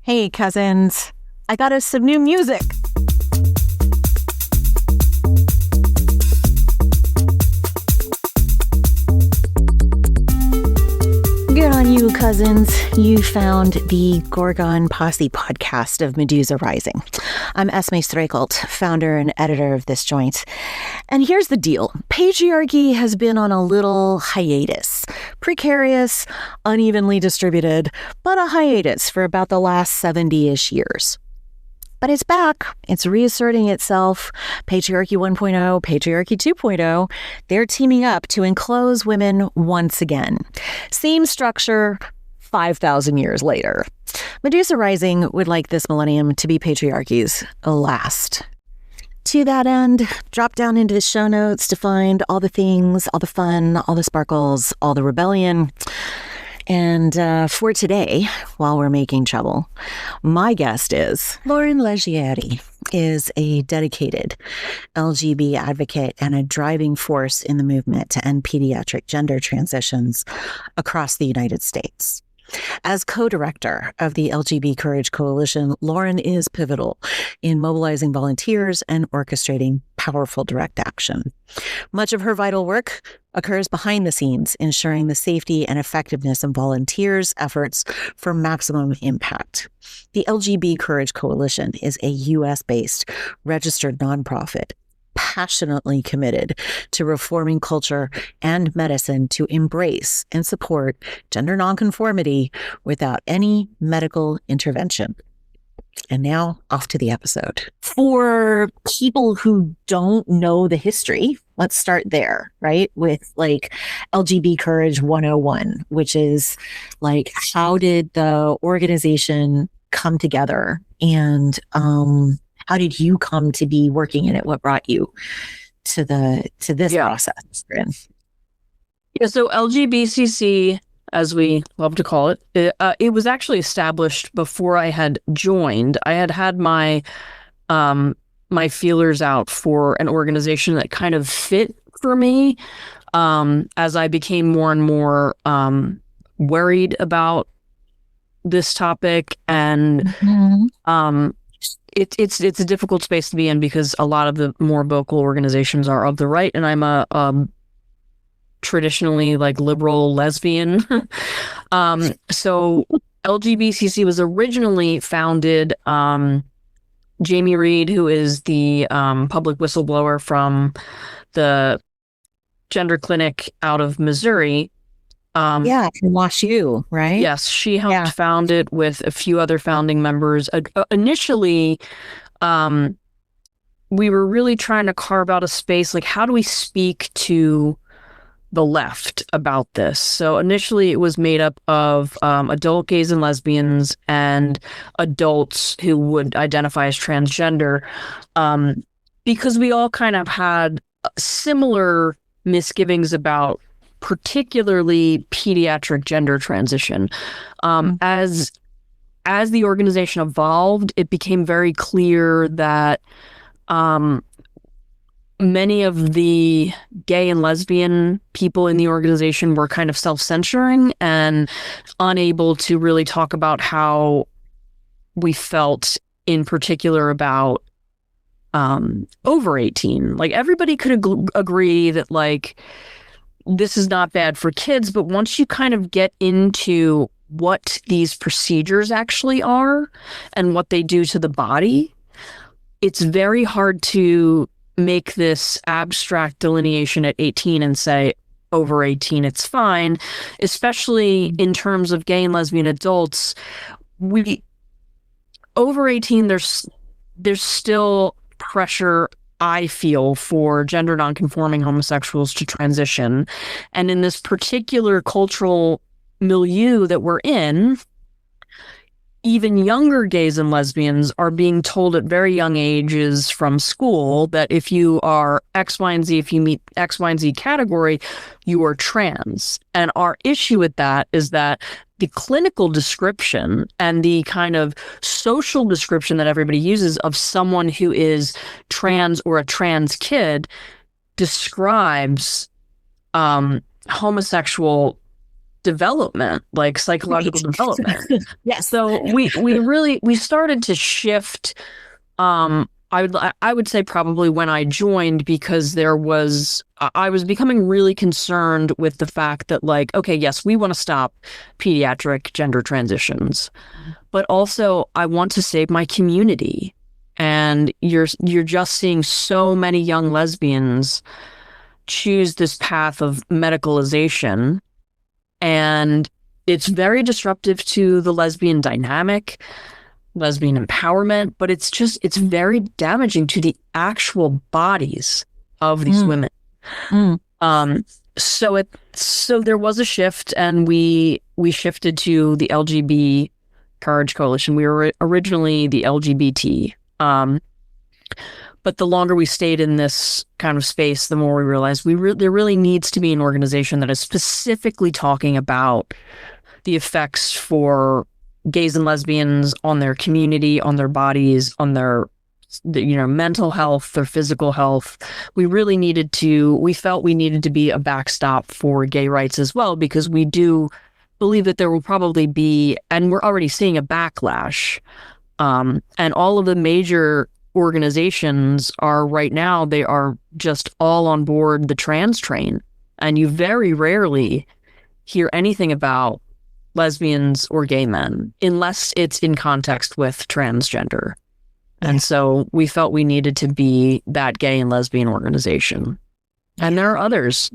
Hey, cousins. I got us some new music. Good on you, cousins. You found the Gorgon Posse podcast of Medusa Rising. I'm Esmee, founder and editor of this joint. And here's the deal. Patriarchy has been on a little hiatus. Precarious, unevenly distributed, but a hiatus for about the last 70-ish years. But it's back. It's reasserting itself. Patriarchy 1.0, Patriarchy 2.0, they're teaming up to enclose women once again. Same structure, 5,000 years later. Medusa Rising would like this millennium to be patriarchy's last. To that end, drop down into the show notes to find all the things, all the fun, all the sparkles, all the rebellion. And for today, while we're making trouble, my guest is Lauren Leggieri, is a dedicated LGB advocate and a driving force in the movement to end pediatric gender transitions across the United States. As co-director of the LGB Courage Coalition, Lauren is pivotal in mobilizing volunteers and orchestrating powerful direct action. Much of her vital work occurs behind the scenes, ensuring the safety and effectiveness of volunteers' efforts for maximum impact. The LGB Courage Coalition is a U.S.-based registered nonprofit passionately committed to reforming culture and medicine to embrace and support gender nonconformity without any medical intervention. And now off to the episode. For people who don't know the history, let's start there, right? With like LGB Courage 101, which is like, how did the organization come together, and how did you come to be working in it? What brought you to this process? Yeah, so LGBCC, as we love to call it, it was actually established before I had joined. I had my my feelers out for an organization that kind of fit for me as I became more and more worried about this topic, and it's a difficult space to be in because a lot of the more vocal organizations are of the right, and I'm a traditionally like liberal lesbian. So LGBCC was originally founded, Jamie Reed, who is the public whistleblower from the gender clinic out of Missouri. From Wash U, right? Yes, she helped found it with a few other founding members. Initially, we were really trying to carve out a space, like how do we speak to the left about this? So initially it was made up of adult gays and lesbians and adults who would identify as transgender, because we all kind of had similar misgivings about particularly pediatric gender transition. As the organization evolved, it became very clear that many of the gay and lesbian people in the organization were kind of self-censoring and unable to really talk about how we felt in particular about over 18. Like everybody could agree that like this is not bad for kids, but once you kind of get into what these procedures actually are and what they do to the body, it's very hard to make this abstract delineation at 18 and say over 18 it's fine, especially in terms of gay and lesbian adults. Over 18, there's still pressure, I feel, for gender nonconforming homosexuals to transition. And in this particular cultural milieu that we're in, even younger gays and lesbians are being told at very young ages from school that if you are X, Y, and Z, if you meet X, Y, and Z category, you are trans. And our issue with that is that the clinical description and the kind of social description that everybody uses of someone who is trans or a trans kid describes homosexual development, like psychological development. Yes. So we started to shift. I would say probably when I joined, because I was becoming really concerned with the fact that, like, okay, yes, we want to stop pediatric gender transitions, but also I want to save my community. And you're just seeing so many young lesbians choose this path of medicalization, and it's very disruptive to the lesbian dynamic, lesbian empowerment, but it's very damaging to the actual bodies of these women. So there was a shift, and we shifted to the LGB Courage Coalition. We were originally the LGBT, but the longer we stayed in this kind of space, the more we realized there really needs to be an organization that is specifically talking about the effects for gays and lesbians on their community, on their bodies, on their mental health, their physical health. We felt we needed to be a backstop for gay rights as well, because we do believe that there will probably be, and we're already seeing, a backlash. And all of the major organizations they are just all on board the trans train. And you very rarely hear anything about lesbians or gay men unless it's in context with transgender. And so we felt we needed to be that gay and lesbian organization. And there are others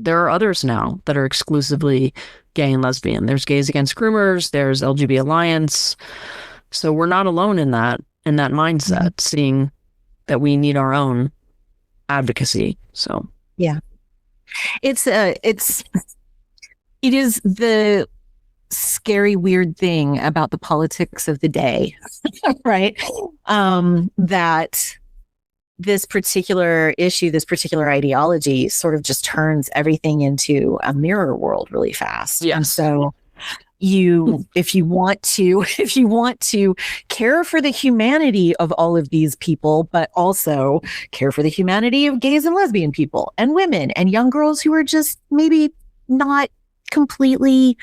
now that are exclusively gay and lesbian. There's Gays Against Groomers, there's LGB Alliance. So we're not alone in that mindset, seeing that we need our own advocacy. So yeah, it is the scary, weird thing about the politics of the day, right? That this particular issue, this particular ideology sort of just turns everything into a mirror world really fast. Yeah. And so if you want to care for the humanity of all of these people, but also care for the humanity of gays and lesbian people and women and young girls who are just maybe not completely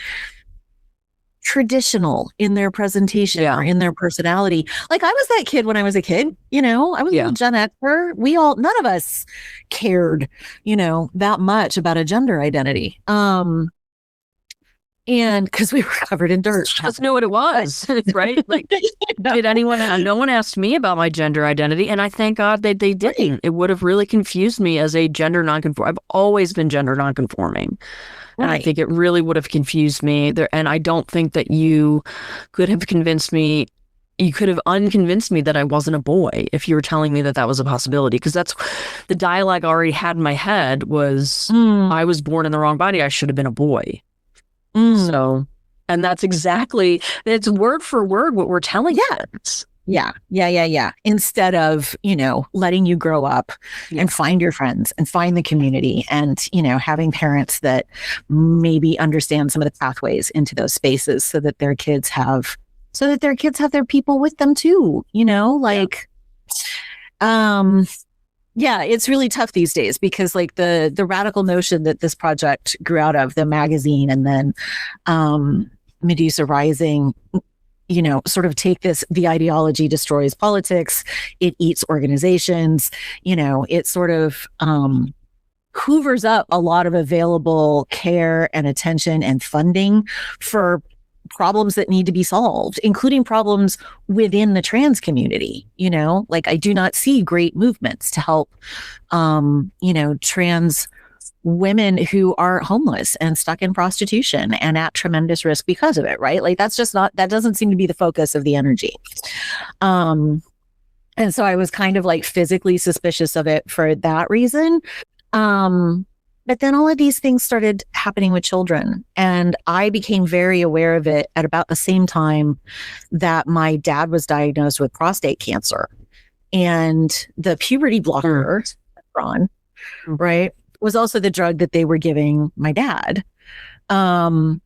traditional in their presentation or in their personality. Like, I was that kid when I was a kid, I was a Gen Xer. None of us cared, that much about a gender identity. And because we were covered in dirt. Just know what it was, right? Like, no one asked me about my gender identity, and I thank God that they didn't. Right. It would have really confused me as a gender nonconforming. I've always been gender nonconforming. Right. And I think it really would have confused me there. And I don't think that you could have unconvinced me that I wasn't a boy if you were telling me that was a possibility. Because that's the dialogue I already had in my head was, I was born in the wrong body. I should have been a boy. So, and it's word for word what we're telling kids. Yeah. Instead of, letting you grow up and find your friends and find the community and, having parents that maybe understand some of the pathways into those spaces so that their kids have their people with them too, it's really tough these days because like the radical notion that this project grew out of, the magazine, and then Medusa Rising, sort of take the ideology destroys politics, it eats organizations, it sort of hoovers up a lot of available care and attention and funding for problems that need to be solved, including problems within the trans community. Like, I do not see great movements to help, trans women who are homeless and stuck in prostitution and at tremendous risk because of it, right? Like, that doesn't seem to be the focus of the energy. And so I was kind of like physically suspicious of it for that reason. But then all of these things started happening with children, and I became very aware of it at about the same time that my dad was diagnosed with prostate cancer, and the puberty blocker, right, was also the drug that they were giving my dad. And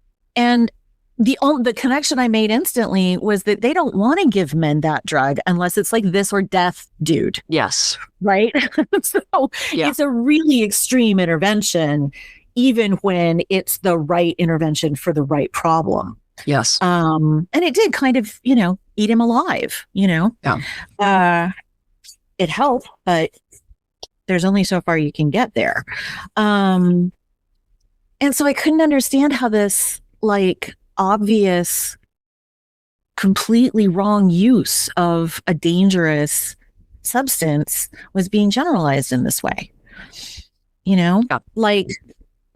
the connection I made instantly was that they don't want to give men that drug unless it's like this or death, dude. Yes. Right. So it's a really extreme intervention even when it's the right intervention for the right problem. Yes. And it did kind of, eat him alive, Yeah. It helped, but there's only so far you can get there. And so I couldn't understand how this like obvious, completely wrong use of a dangerous substance was being generalized in this way. Yeah. Like,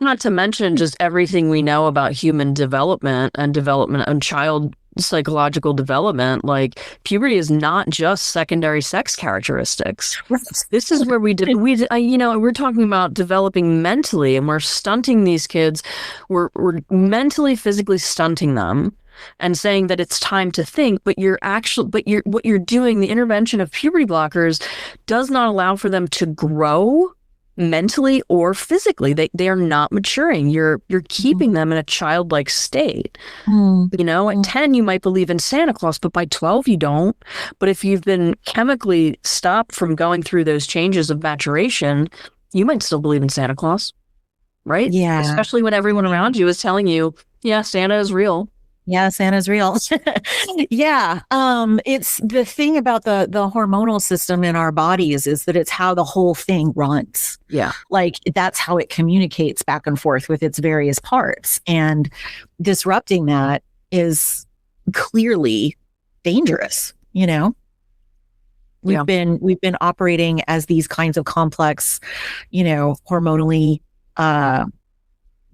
not to mention just everything we know about human development and child psychological development. Like, puberty is not just secondary sex characteristics. This is where we're talking about developing mentally, and we're stunting these kids. We're mentally, physically stunting them and saying that it's time to think, but what you're doing, the intervention of puberty blockers does not allow for them to grow mentally or physically. They are not maturing. You're keeping them in a childlike state. At 10 you might believe in Santa Claus, but by 12 you don't. But if you've been chemically stopped from going through those changes of maturation, you might still believe in Santa Claus, right? Yeah. Especially when everyone around you is telling you, yeah, Santa is real. Yeah, Santa's real. Yeah. It's the thing about the hormonal system in our bodies is that it's how the whole thing runs. Yeah. Like, that's how it communicates back and forth with its various parts. And disrupting that is clearly dangerous, We've been operating as these kinds of complex, hormonally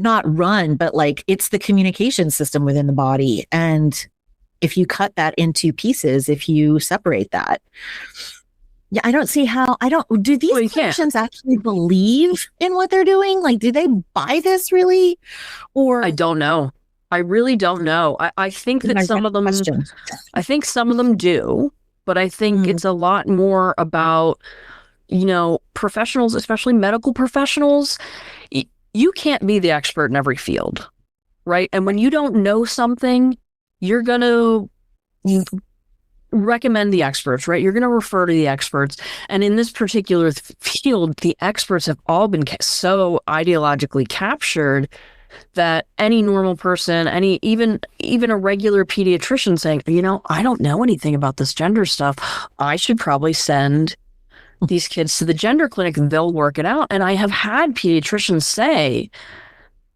not run, but like it's the communication system within the body. And if you cut that into pieces, if you separate that, I don't see how, do these clinicians actually believe in what they're doing? Like, do they buy this really? Or I don't know. I really don't know. I think that some of them do, but I think it's a lot more about, professionals, especially medical professionals. You can't be the expert in every field, right? And when you don't know something, you're going to recommend the experts, right? You're going to refer to the experts. And in this particular field, the experts have all been so ideologically captured that any normal person, even a regular pediatrician saying, I don't know anything about this gender stuff, I should probably send these kids to the gender clinic, they'll work it out. And I have had pediatricians say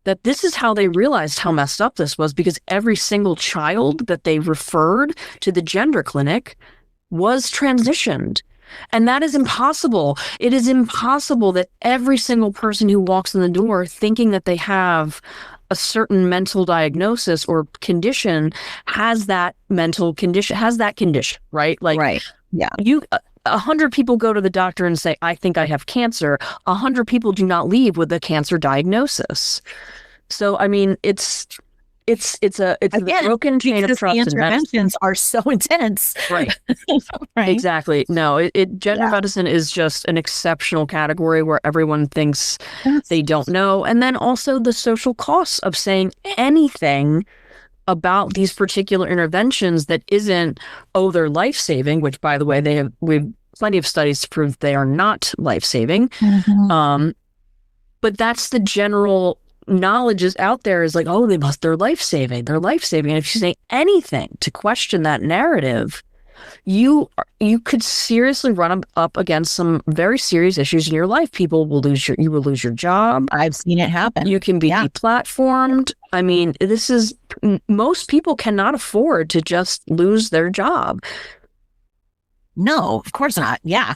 that this is how they realized how messed up this was, because every single child that they referred to the gender clinic was transitioned. And that is impossible. It is impossible that every single person who walks in the door thinking that they have a certain mental diagnosis or condition has that mental condition, right? Like, right. Yeah. 100 people go to the doctor and say, I think I have cancer. 100 people do not leave with a cancer diagnosis. So, I mean, it's a broken chain of trust. The interventions are so intense. Right. Right. Exactly. No, gender medicine is just an exceptional category where everyone thinks they don't know. And then also the social costs of saying anything about these particular interventions that isn't, they're life-saving, which, by the way, we've plenty of studies to prove they are not life-saving. But that's the general knowledge is out there, is like, they're life-saving. They're life-saving. And if you say anything to question that narrative, you could seriously run up against some very serious issues in your life. You will lose your job. I've seen it happen. You can be deplatformed. I mean, most people cannot afford to just lose their job. No, of course not. Yeah.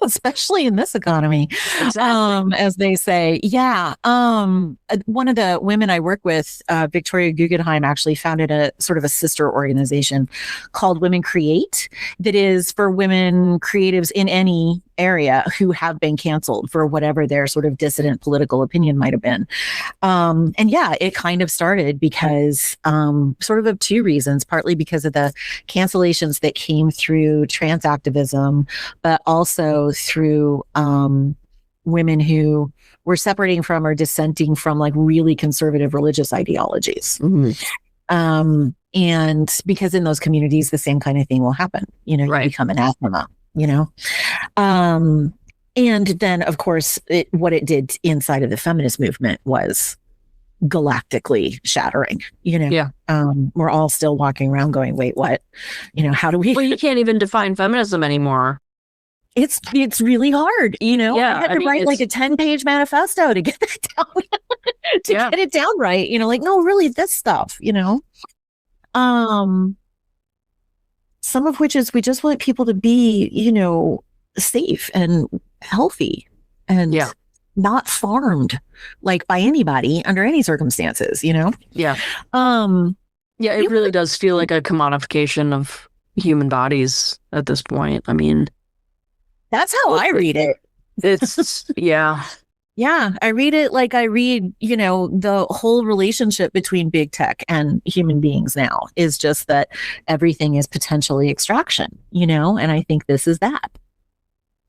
Especially in this economy, exactly. As they say. Yeah. One of the women I work with, Victoria Guggenheim, actually founded a sort of a sister organization called Women Create, that is for women creatives in any area who have been canceled for whatever their sort of dissident political opinion might have been. And yeah, it kind of started because sort of two reasons, partly because of the cancellations that came through trans activism, but also through women who were separating from or dissenting from like really conservative religious ideologies. And because in those communities, the same kind of thing will happen, you become anathema, And then, of course, what it did inside of the feminist movement was galactically shattering. Yeah. We're all still walking around going, wait, what? How do we? Well, you can't even define feminism anymore. It's really hard. Yeah, I had to write like a 10-page manifesto to get it down, get it down right. Like, no, really, this stuff. Some of which is we just want people to be, safe and healthy and not farmed like by anybody under any circumstances. Yeah. It really does feel like a commodification of human bodies at this point. I mean, that's how I read it. It's Yeah, I read it like I read, the whole relationship between big tech and human beings now is just that everything is potentially extraction, and I think this is that.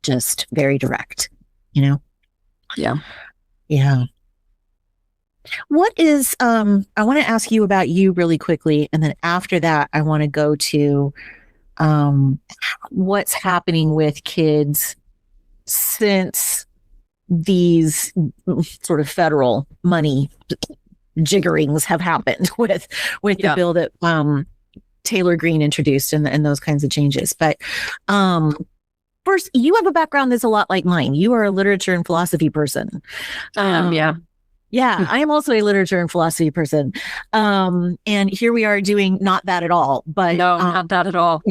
Just very direct, Yeah. What is, I want to ask you about you really quickly. And then after that, I want to go to what's happening with kids since these sort of federal money jiggerings have happened with the bill that Taylor Greene introduced and those kinds of changes. But first, you have a background that's a lot like mine. You are a literature and philosophy person. Yeah, I am also a literature and philosophy person. And here we are doing not that at all. But no, not that at all.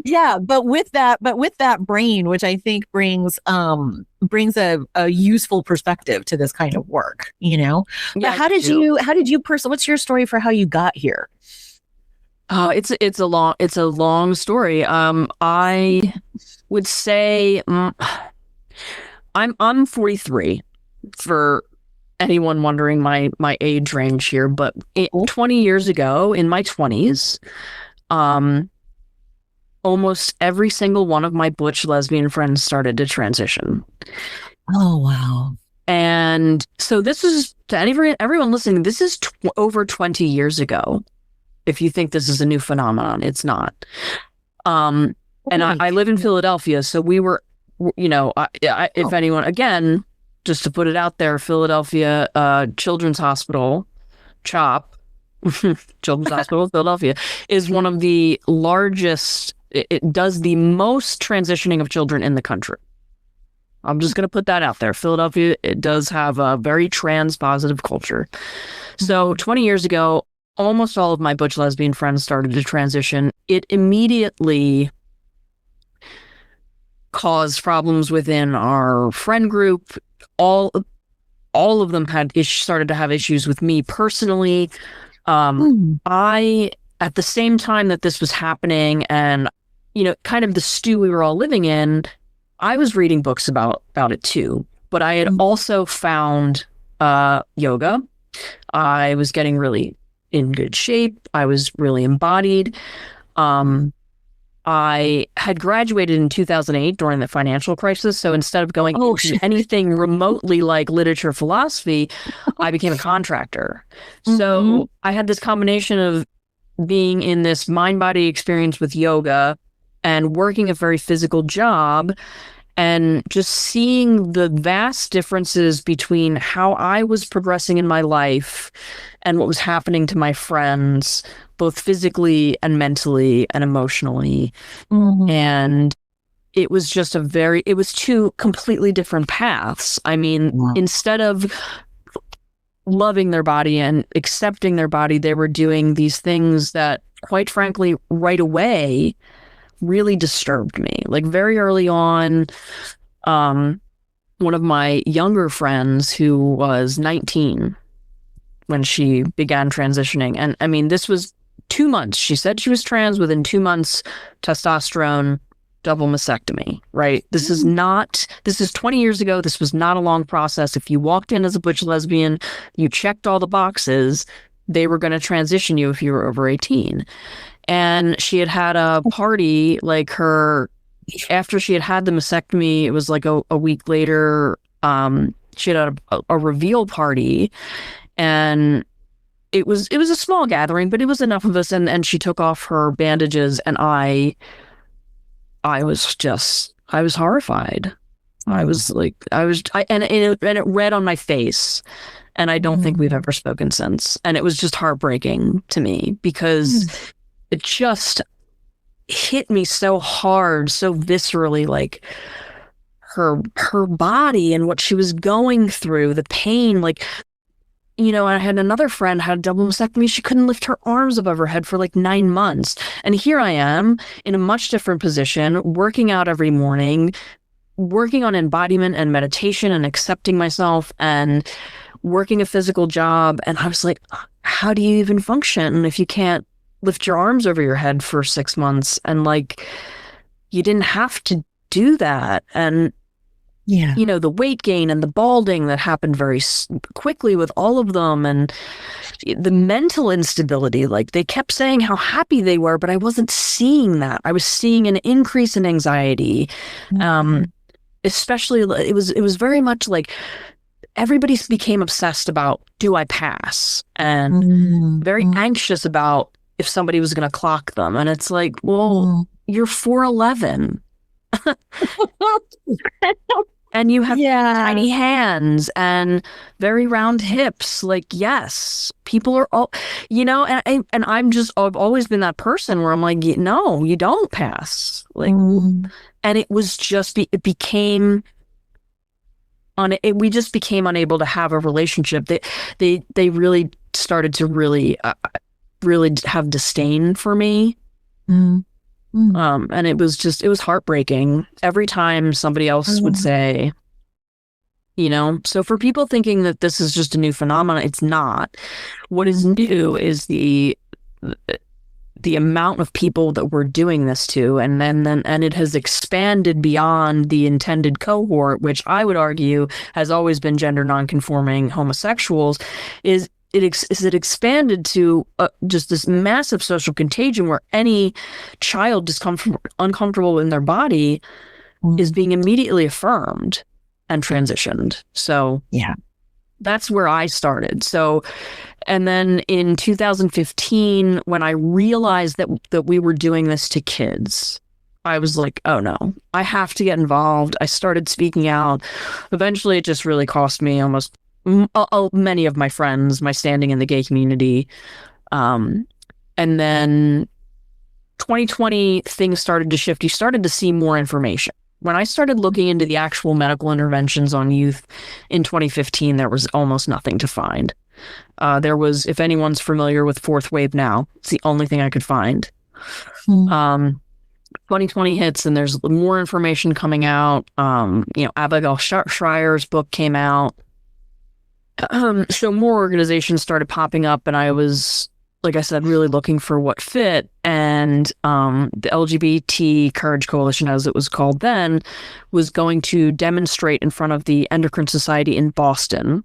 Yeah, but with that brain, which I think brings a useful perspective to this kind of work, Yeah, but how did you what's your story for how you got here? It's a long story. I would say I'm 43 for anyone wondering my age range here, but 20 years ago in my 20s, almost every single one of my butch lesbian friends started to transition. Oh, wow. And so this is, to everyone listening, this is over 20 years ago. If you think this is a new phenomenon, it's not. And I live in Philadelphia, so we were, if anyone, again, just to put it out there, Philadelphia Children's Hospital, CHOP, Children's Hospital of Philadelphia, is one of the largest. It does the most transitioning of children in the country. I'm just going to put that out there. Philadelphia, it does have a very trans-positive culture. So 20 years ago, almost all of my butch lesbian friends started to transition. It immediately caused problems within our friend group. All of them started to have issues with me personally. I, at the same time that this was happening and, kind of the stew we were all living in, I was reading books about it too. But I had also found yoga. I was getting really in good shape. I was really embodied. I had graduated in 2008 during the financial crisis. So instead of going into anything remotely like literature philosophy, I became a contractor. So I had this combination of being in this mind-body experience with yoga and working a very physical job and just seeing the vast differences between how I was progressing in my life and what was happening to my friends, both physically and mentally and emotionally. And it was just it was two completely different paths. I mean, instead of loving their body and accepting their body, they were doing these things that, quite frankly, right away, really disturbed me. Like very early on, one of my younger friends who was 19 when she began transitioning, and I mean, this was 2 months. She said she was trans. Within 2 months, testosterone, double mastectomy, right? This is 20 years ago. This was not a long process. If you walked in as a butch lesbian, you checked all the boxes, they were going to transition you if you were over 18. And she had a party, like after she had the mastectomy, it was like a week later, she had a reveal party, and it was a small gathering, but it was enough of us. And she took off her bandages, and I I was horrified. And it read on my face. And I don't think we've ever spoken since. And it was just heartbreaking to me because it just hit me so hard, so viscerally, like her body and what she was going through, the pain. Like, you know, I had another friend had a double mastectomy. She couldn't lift her arms above her head for like 9 months. And here I am in a much different position, working out every morning, working on embodiment and meditation and accepting myself and working a physical job. And I was like, how do you even function if you can't lift your arms over your head for 6 months? And like, you didn't have to do that. And yeah, you know, the weight gain and the balding that happened very quickly with all of them, and the mental instability. Like, they kept saying how happy they were, but I wasn't seeing that. I was seeing an increase in anxiety. Especially, it was very much like everybody became obsessed about, do I pass? And very anxious about if somebody was going to clock them. And it's like, well, you're 4'11". And you have tiny hands and very round hips. Like, yes, people are all, you know, and I've always been that person where I'm like, no, you don't pass. Like, and it was just, we just became unable to have a relationship. They really started to really have disdain for me. And it was heartbreaking every time somebody else would say, you know. So for people thinking that this is just a new phenomenon, it's not. What is new is the amount of people that we're doing this to, and it has expanded beyond the intended cohort, which I would argue has always been gender nonconforming homosexuals. It expanded to just this massive social contagion where any child uncomfortable in their body is being immediately affirmed and transitioned. So yeah, that's where I started. So, and then in 2015, when I realized that we were doing this to kids, I was like, oh no, I have to get involved. I started speaking out. Eventually, it just really cost me almost many of my friends, my standing in the gay community. And then 2020, things started to shift. You started to see more information. When I started looking into the actual medical interventions on youth in 2015, there was almost nothing to find. There was, if anyone's familiar with Fourth Wave Now, it's the only thing I could find. 2020 hits and there's more information coming out. You know, Abigail Schreier's book came out. So more organizations started popping up, and I was, like I said, really looking for what fit. And the LGBT Courage Coalition, as it was called then, was going to demonstrate in front of the Endocrine Society in Boston.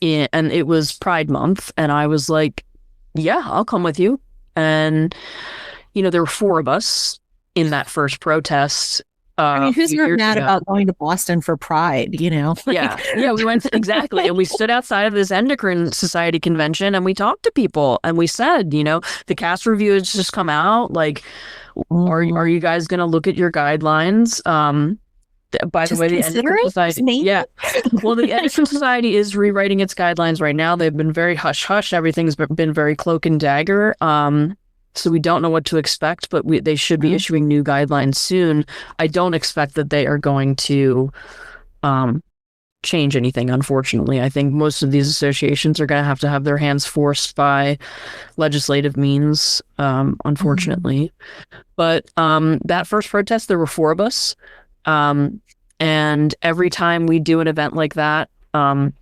And it was Pride Month. And I was like, yeah, I'll come with you. And, you know, there were 4 of us in that first protest. I mean, who's not mad about going to Boston for Pride, you know? Yeah, we went exactly. And we stood outside of this Endocrine Society convention and we talked to people and we said, you know, the cast review has just come out. Like, are you guys going to look at your guidelines? By the way, the Endocrine Society, well, the Endocrine Society is rewriting its guidelines right now. They've been very hush-hush. Everything's been very cloak and dagger. So we don't know what to expect, but they should be issuing new guidelines soon. I don't expect that they are going to change anything, unfortunately. I think most of these associations are going to have their hands forced by legislative means, unfortunately. But that first protest, there were 4 of us. And every time we do an event like that, and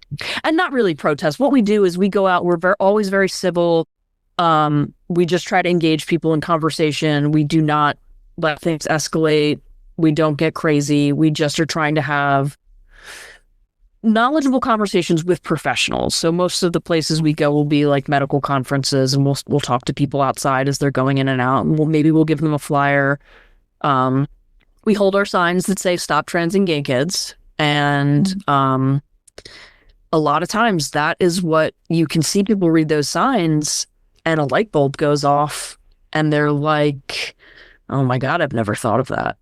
not really protest, what we do is we go out, we're always very civil. We just try to engage people in conversation. We do not let things escalate. We don't get crazy. We just are trying to have knowledgeable conversations with professionals. So most of the places we go will be like medical conferences, and we'll talk to people outside as they're going in and out, and we'll give them a flyer. We hold our signs that say "Stop Transing Gay Kids," and a lot of times that is what you can see. People read those signs and a light bulb goes off and they're like, oh my God, I've never thought of that.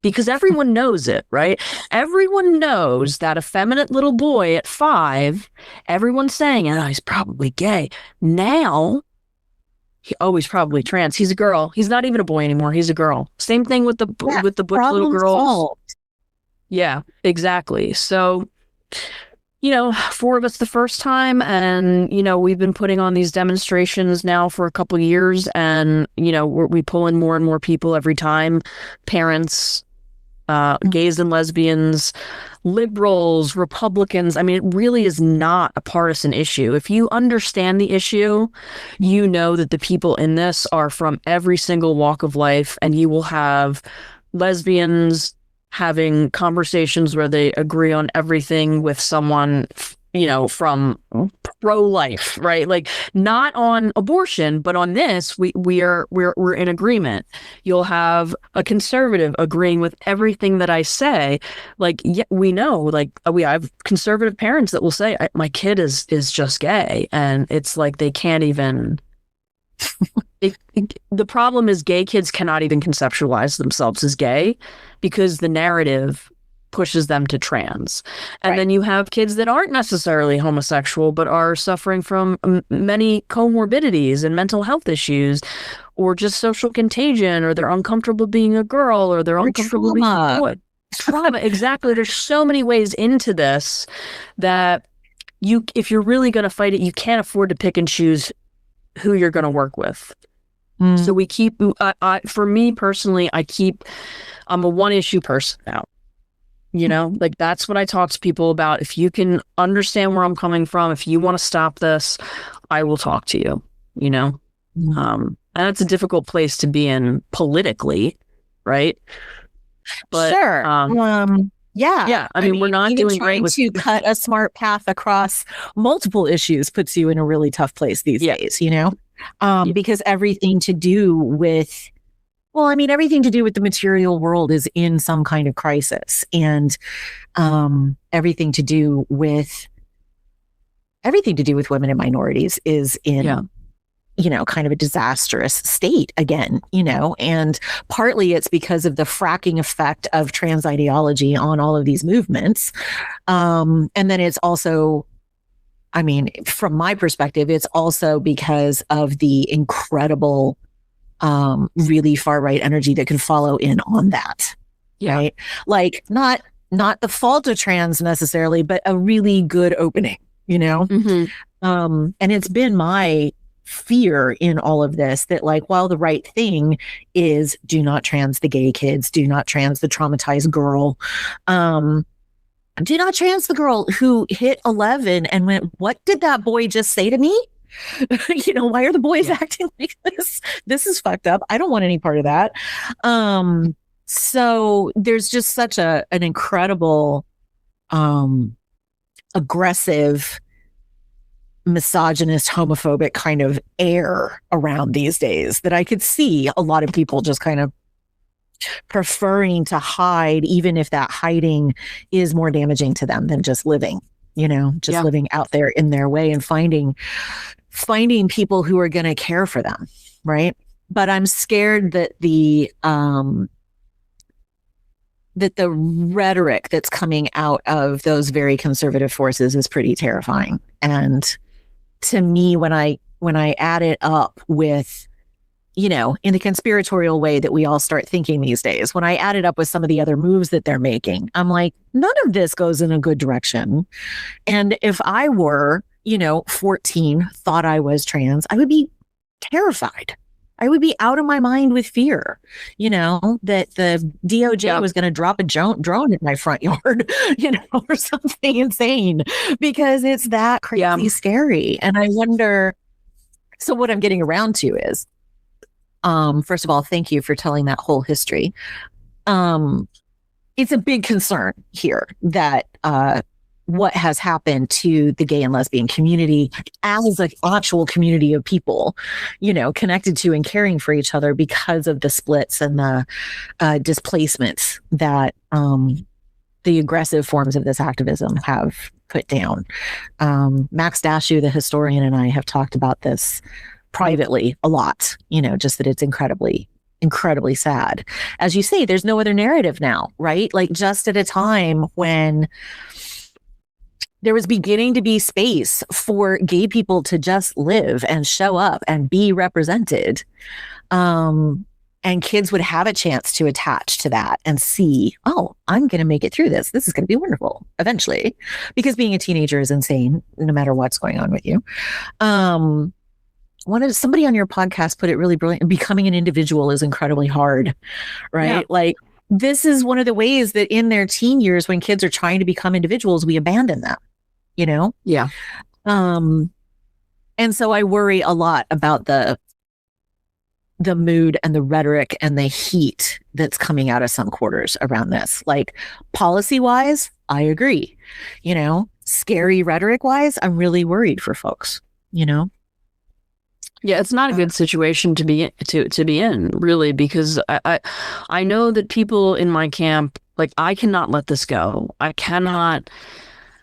because everyone knows it, right? Everyone knows that effeminate little boy at 5, everyone's saying, oh, he's probably gay. Now, he's probably trans. He's a girl. He's not even a boy anymore. He's a girl. Same thing with the butch little girls. Solved. Yeah, exactly. So, 4 of us the first time, and we've been putting on these demonstrations now for a couple of years, and we pull in more and more people every time. Parents, gays and lesbians, liberals, Republicans. I mean, it really is not a partisan issue. If you understand the issue, you know that the people in this are from every single walk of life, and you will have lesbians having conversations where they agree on everything with someone from pro-life, right? Like, not on abortion, but on this, we're in agreement. You'll have a conservative agreeing with everything that I say. Like, yeah, we know, like, we have conservative parents that will say, my kid is just gay, and it's like they can't even. The problem is gay kids cannot even conceptualize themselves as gay because the narrative pushes them to trans. And then you have kids that aren't necessarily homosexual, but are suffering from many comorbidities and mental health issues, or just social contagion, or they're uncomfortable being a girl, or they're uncomfortable being a boy. Trauma, exactly. There's so many ways into this that if you're really going to fight it, you can't afford to pick and choose who you're going to work with. So we keep, for me personally, I'm a one issue person now. Like, that's what I talk to people about. If you can understand where I'm coming from, if you want to stop this, I will talk to you, and it's a difficult place to be in politically, right? But, sure. Yeah. I mean, we're not doing great with to cut a smart path across multiple issues puts you in a really tough place these days, because everything to do with the material world is in some kind of crisis, and everything to do with women and minorities is in kind of a disastrous state again, and partly it's because of the fracking effect of trans ideology on all of these movements. And then it's also, from my perspective, it's also because of the incredible, really far right energy that can follow in on that. Yeah. Right. Like, not the fault of trans necessarily, but a really good opening, and it's been my fear in all of this that, like, while the right thing is do not trans the gay kids, do not trans the traumatized girl, do not trans the girl who hit 11 and went, what did that boy just say to me? Why are the boys acting like this? This is fucked up. I don't want any part of that. So there's just such an incredible, aggressive, misogynist, homophobic kind of air around these days that I could see a lot of people just kind of preferring to hide, even if that hiding is more damaging to them than just living, living out there in their way and finding people who are going to care for them. Right. But I'm scared that the rhetoric that's coming out of those very conservative forces is pretty terrifying. And to me, when I add it up with, in the conspiratorial way that we all start thinking these days, when I add it up with some of the other moves that they're making, I'm like, none of this goes in a good direction. And if I were, 14, thought I was trans, I would be terrified. I would be out of my mind with fear, that the DOJ was going to drop a drone in my front yard, or something insane, because it's that crazy scary. And I wonder, so what I'm getting around to is, first of all, thank you for telling that whole history. It's a big concern here that, what has happened to the gay and lesbian community as an actual community of people, connected to and caring for each other because of the splits and the displacements that the aggressive forms of this activism have put down. Max Dashu, the historian, and I have talked about this privately a lot, just that it's incredibly incredibly sad. As you say, there's no other narrative now, right? Like just at a time when there was beginning to be space for gay people to just live and show up and be represented. And kids would have a chance to attach to that and see, oh, I'm going to make it through this. This is going to be wonderful eventually, because being a teenager is insane, no matter what's going on with you. Somebody on your podcast put it really brilliant. Becoming an individual is incredibly hard, right? Yeah. Like this is one of the ways that in their teen years, when kids are trying to become individuals, we abandon them, you know? Yeah. And so I worry a lot about the mood and the rhetoric and the heat that's coming out of some quarters around this. Like policy wise, I agree. You know, scary rhetoric wise, I'm really worried for folks, you know? Yeah, it's not a good situation to be in, really, because I know that people in my camp, like, I cannot let this go. I cannot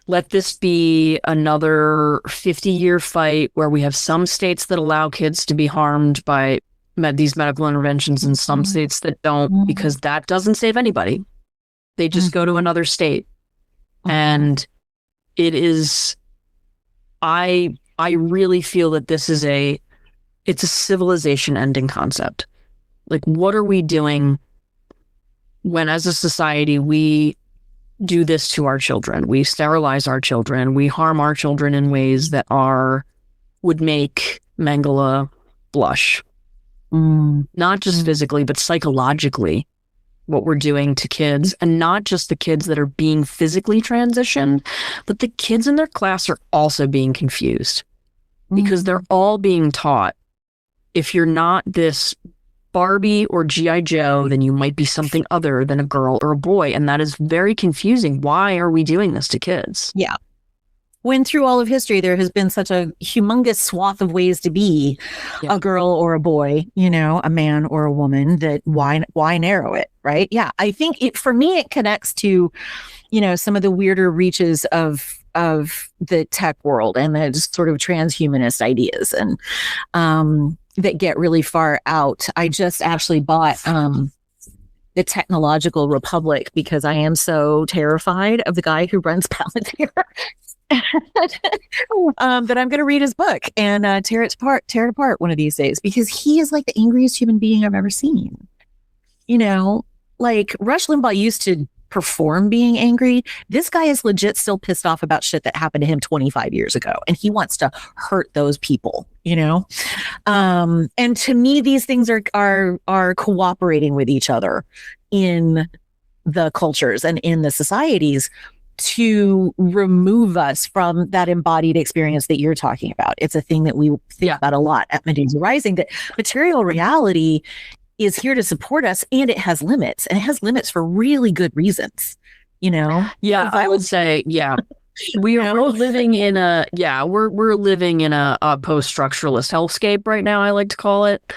let this be another 50-year fight where we have some states that allow kids to be harmed by these medical interventions and some states that don't, because that doesn't save anybody. They just go to another state. And it is, I really feel that this is it's a civilization ending concept. Like, what are we doing when as a society we do this to our children? We sterilize our children. We harm our children in ways that would make Mengele blush. Not just physically, but psychologically, what we're doing to kids, and not just the kids that are being physically transitioned, but the kids in their class are also being confused because they're all being taught, if you're not this Barbie or G.I. Joe, then you might be something other than a girl or a boy. And that is very confusing. Why are we doing this to kids? Yeah. When through all of history, there has been such a humongous swath of ways to be a girl or a boy, you know, a man or a woman, that why narrow it, right? Yeah, I think for me, it connects to, you know, some of the weirder reaches of the tech world and the just sort of transhumanist ideas and that get really far out. I just actually bought the Technological Republic because I am so terrified of the guy who runs Palantir. That I'm going to read his book and tear it apart one of these days, because he is like the angriest human being I've ever seen. You know, like Rush Limbaugh used to perform being angry. This guy is legit still pissed off about shit that happened to him 25 years ago, and he wants to hurt those people, you know? And to me, these things are cooperating with each other in the cultures and in the societies to remove us from that embodied experience that you're talking about. It's a thing that we think about a lot at Medusa Rising, that material reality is here to support us, and it has limits, and it has limits for really good reasons, you know? Yeah, I would say, we're living in a post-structuralist hellscape right now, I like to call it.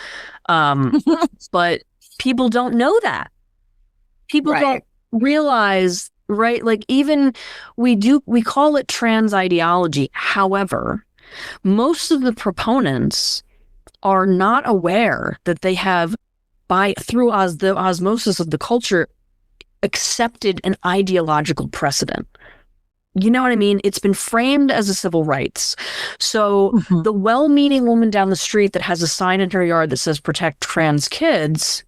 But people don't know that. People don't realize, right? Like, even we call it trans ideology. However, most of the proponents are not aware that they have, through the osmosis of the culture, accepted an ideological precedent. You know what I mean? It's been framed as a civil rights. So the well-meaning woman down the street that has a sign in her yard that says protect trans kids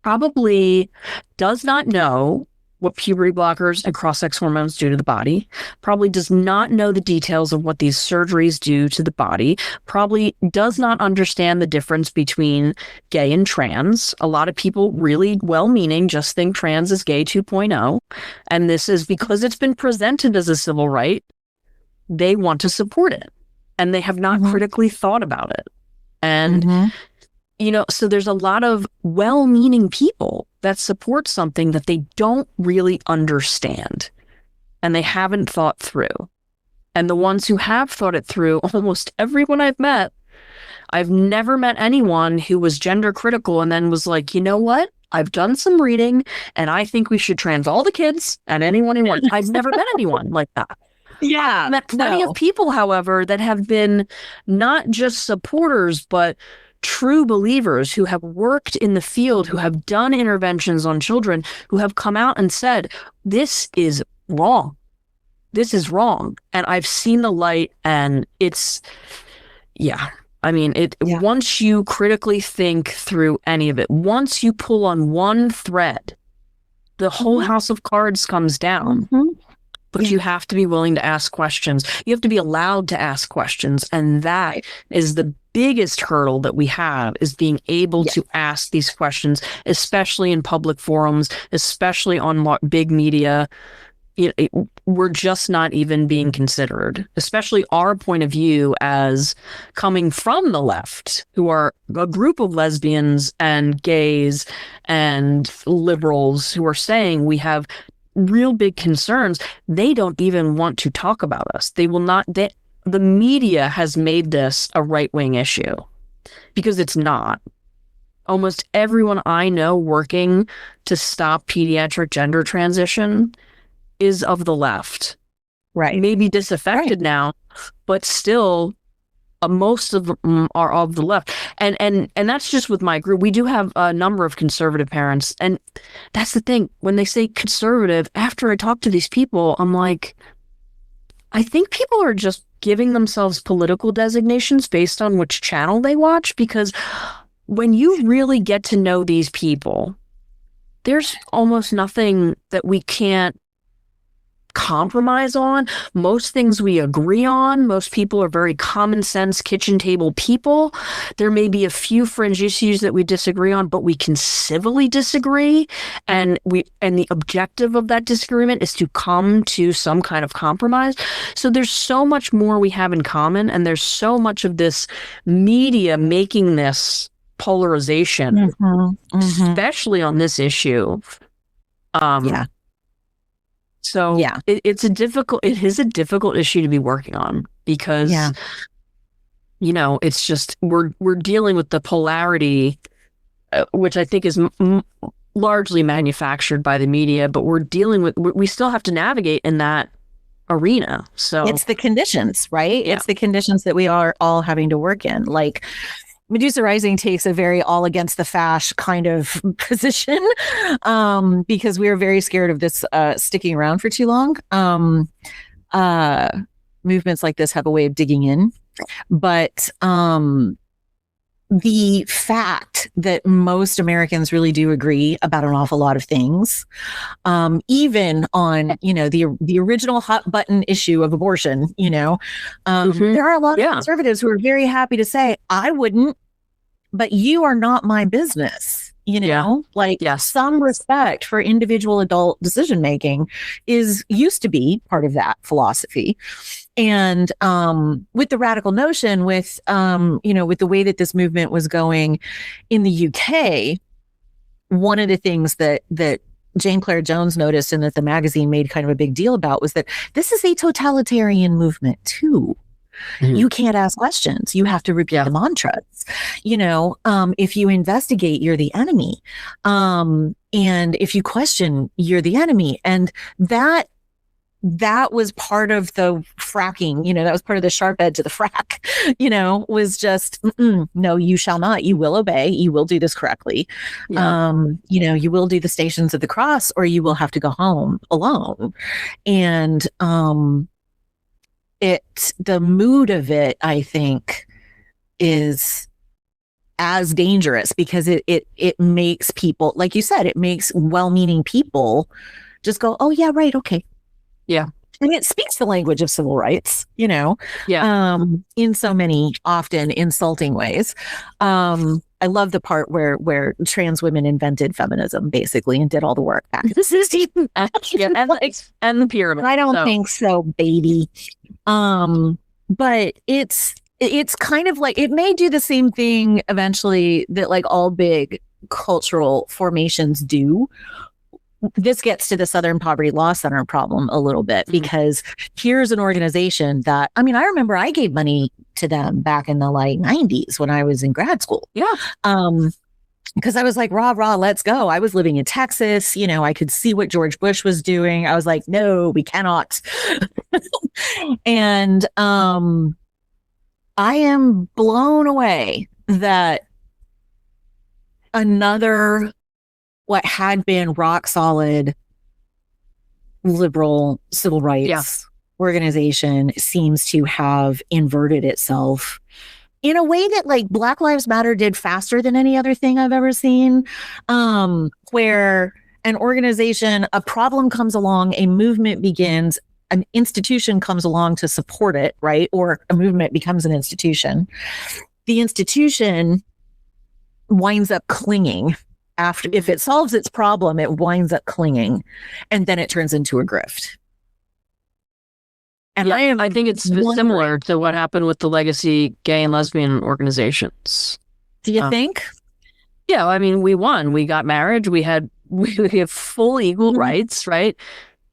probably does not know what puberty blockers and cross-sex hormones do to the body, probably does not know the details of what these surgeries do to the body, probably does not understand the difference between gay and trans. A lot of people, really well-meaning, just think trans is gay 2.0. And this is because it's been presented as a civil right. They want to support it, and they have not critically thought about it. And you know, so there's a lot of well-meaning people that support something that they don't really understand and they haven't thought through. And the ones who have thought it through, almost everyone I've met, I've never met anyone who was gender critical and then was like, you know what? I've done some reading and I think we should trans all the kids and anyone who wants. I've never met anyone like that. Yeah. I've met plenty of people, however, that have been not just supporters, but true believers who have worked in the field, who have done interventions on children, who have come out and said, this is wrong. This is wrong. And I've seen the light, and it's, I mean, once you critically think through any of it, once you pull on one thread, the whole house of cards comes down. But you have to be willing to ask questions. You have to be allowed to ask questions. And that is the biggest hurdle that we have, is being able to ask these questions, especially in public forums, especially on big media. We're just not even being considered, especially our point of view as coming from the left, who are a group of lesbians and gays and liberals who are saying we have real big concerns. They don't even want to talk about us. They will not. The media has made this a right-wing issue, because it's not. Almost everyone I know working to stop pediatric gender transition is of the left. Right. Maybe disaffected now, but still most of them are of the left. And that's just with my group. We do have a number of conservative parents. And that's the thing. When they say conservative, after I talk to these people, I'm like, I think people are just giving themselves political designations based on which channel they watch. Because when you really get to know these people, there's almost nothing that we can't compromise on. Most things we agree on. Most people are very common sense, kitchen table people. There may be a few fringe issues that we disagree on, but we can civilly disagree. And the objective of that disagreement is to come to some kind of compromise. So there's so much more we have in common, and there's so much of this media making this polarization, especially on this issue. So it is a difficult issue to be working on, because, it's just, we're dealing with the polarity, which I think is largely manufactured by the media, but we still have to navigate in that arena. So it's the conditions, right? It's the conditions that we are all having to work in. Like, Medusa Rising takes a very all against the fash kind of position, because we are very scared of this sticking around for too long. Movements like this have a way of digging in, but the fact that most Americans really do agree about an awful lot of things, even on, the original hot button issue of abortion, there are a lot of conservatives who are very happy to say, I wouldn't, but you are not my business. Some respect for individual adult decision making used to be part of that philosophy. And with the radical notion, with with the way that this movement was going in the UK, one of the things that Jane Clare Jones noticed, and that the magazine made kind of a big deal about, was that this is a totalitarian movement too. You can't ask questions. You have to repeat the mantras. If you investigate, you're the enemy. And if you question, you're the enemy. And that was part of the fracking, that was part of the sharp edge of the frack, was just, no, you shall not. You will obey. You will do this correctly. You will do the Stations of the Cross, or you will have to go home alone. And the mood of it, I think, is as dangerous, because it makes people, like you said, it makes well-meaning people just go, oh yeah, right, okay. Yeah. And it speaks the language of civil rights, in so many often insulting ways. I love the part where trans women invented feminism, basically, and did all the work back. This is even and the pyramid. I don't think so, baby. But it's kind of like, it may do the same thing eventually that like all big cultural formations do. This gets to the Southern Poverty Law Center problem a little bit, because here's an organization that, I remember I gave money to them back in the 90s when I was in grad school. Yeah. Because I was like, rah, let's go. I was living in Texas. I could see what George Bush was doing. I was like, no, we cannot. And I am blown away that another, what had been rock solid liberal civil rights organization seems to have inverted itself in a way that like Black Lives Matter did faster than any other thing I've ever seen, where an organization, a problem comes along, a movement begins, an institution comes along to support it, right? Or a movement becomes an institution. The institution winds up clinging after, if it solves its problem, it winds up clinging, and then it turns into a grift. And I think it's similar to what happened with the legacy gay and lesbian organizations. Do you think? Yeah, I mean, we won. We got married. We have full equal rights, right?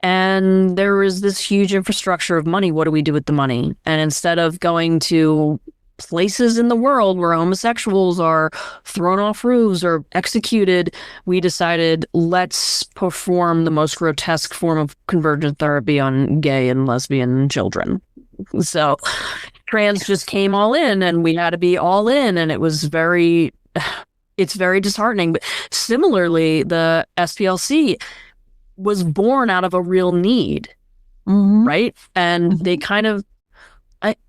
And there was this huge infrastructure of money. What do we do with the money? And instead of going to places in the world where homosexuals are thrown off roofs or executed, we decided, let's perform the most grotesque form of convergent therapy on gay and lesbian children. So trans just came all in, and we had to be all in, and it's very disheartening. But similarly, the SPLC was born out of a real need, right? And they kind of,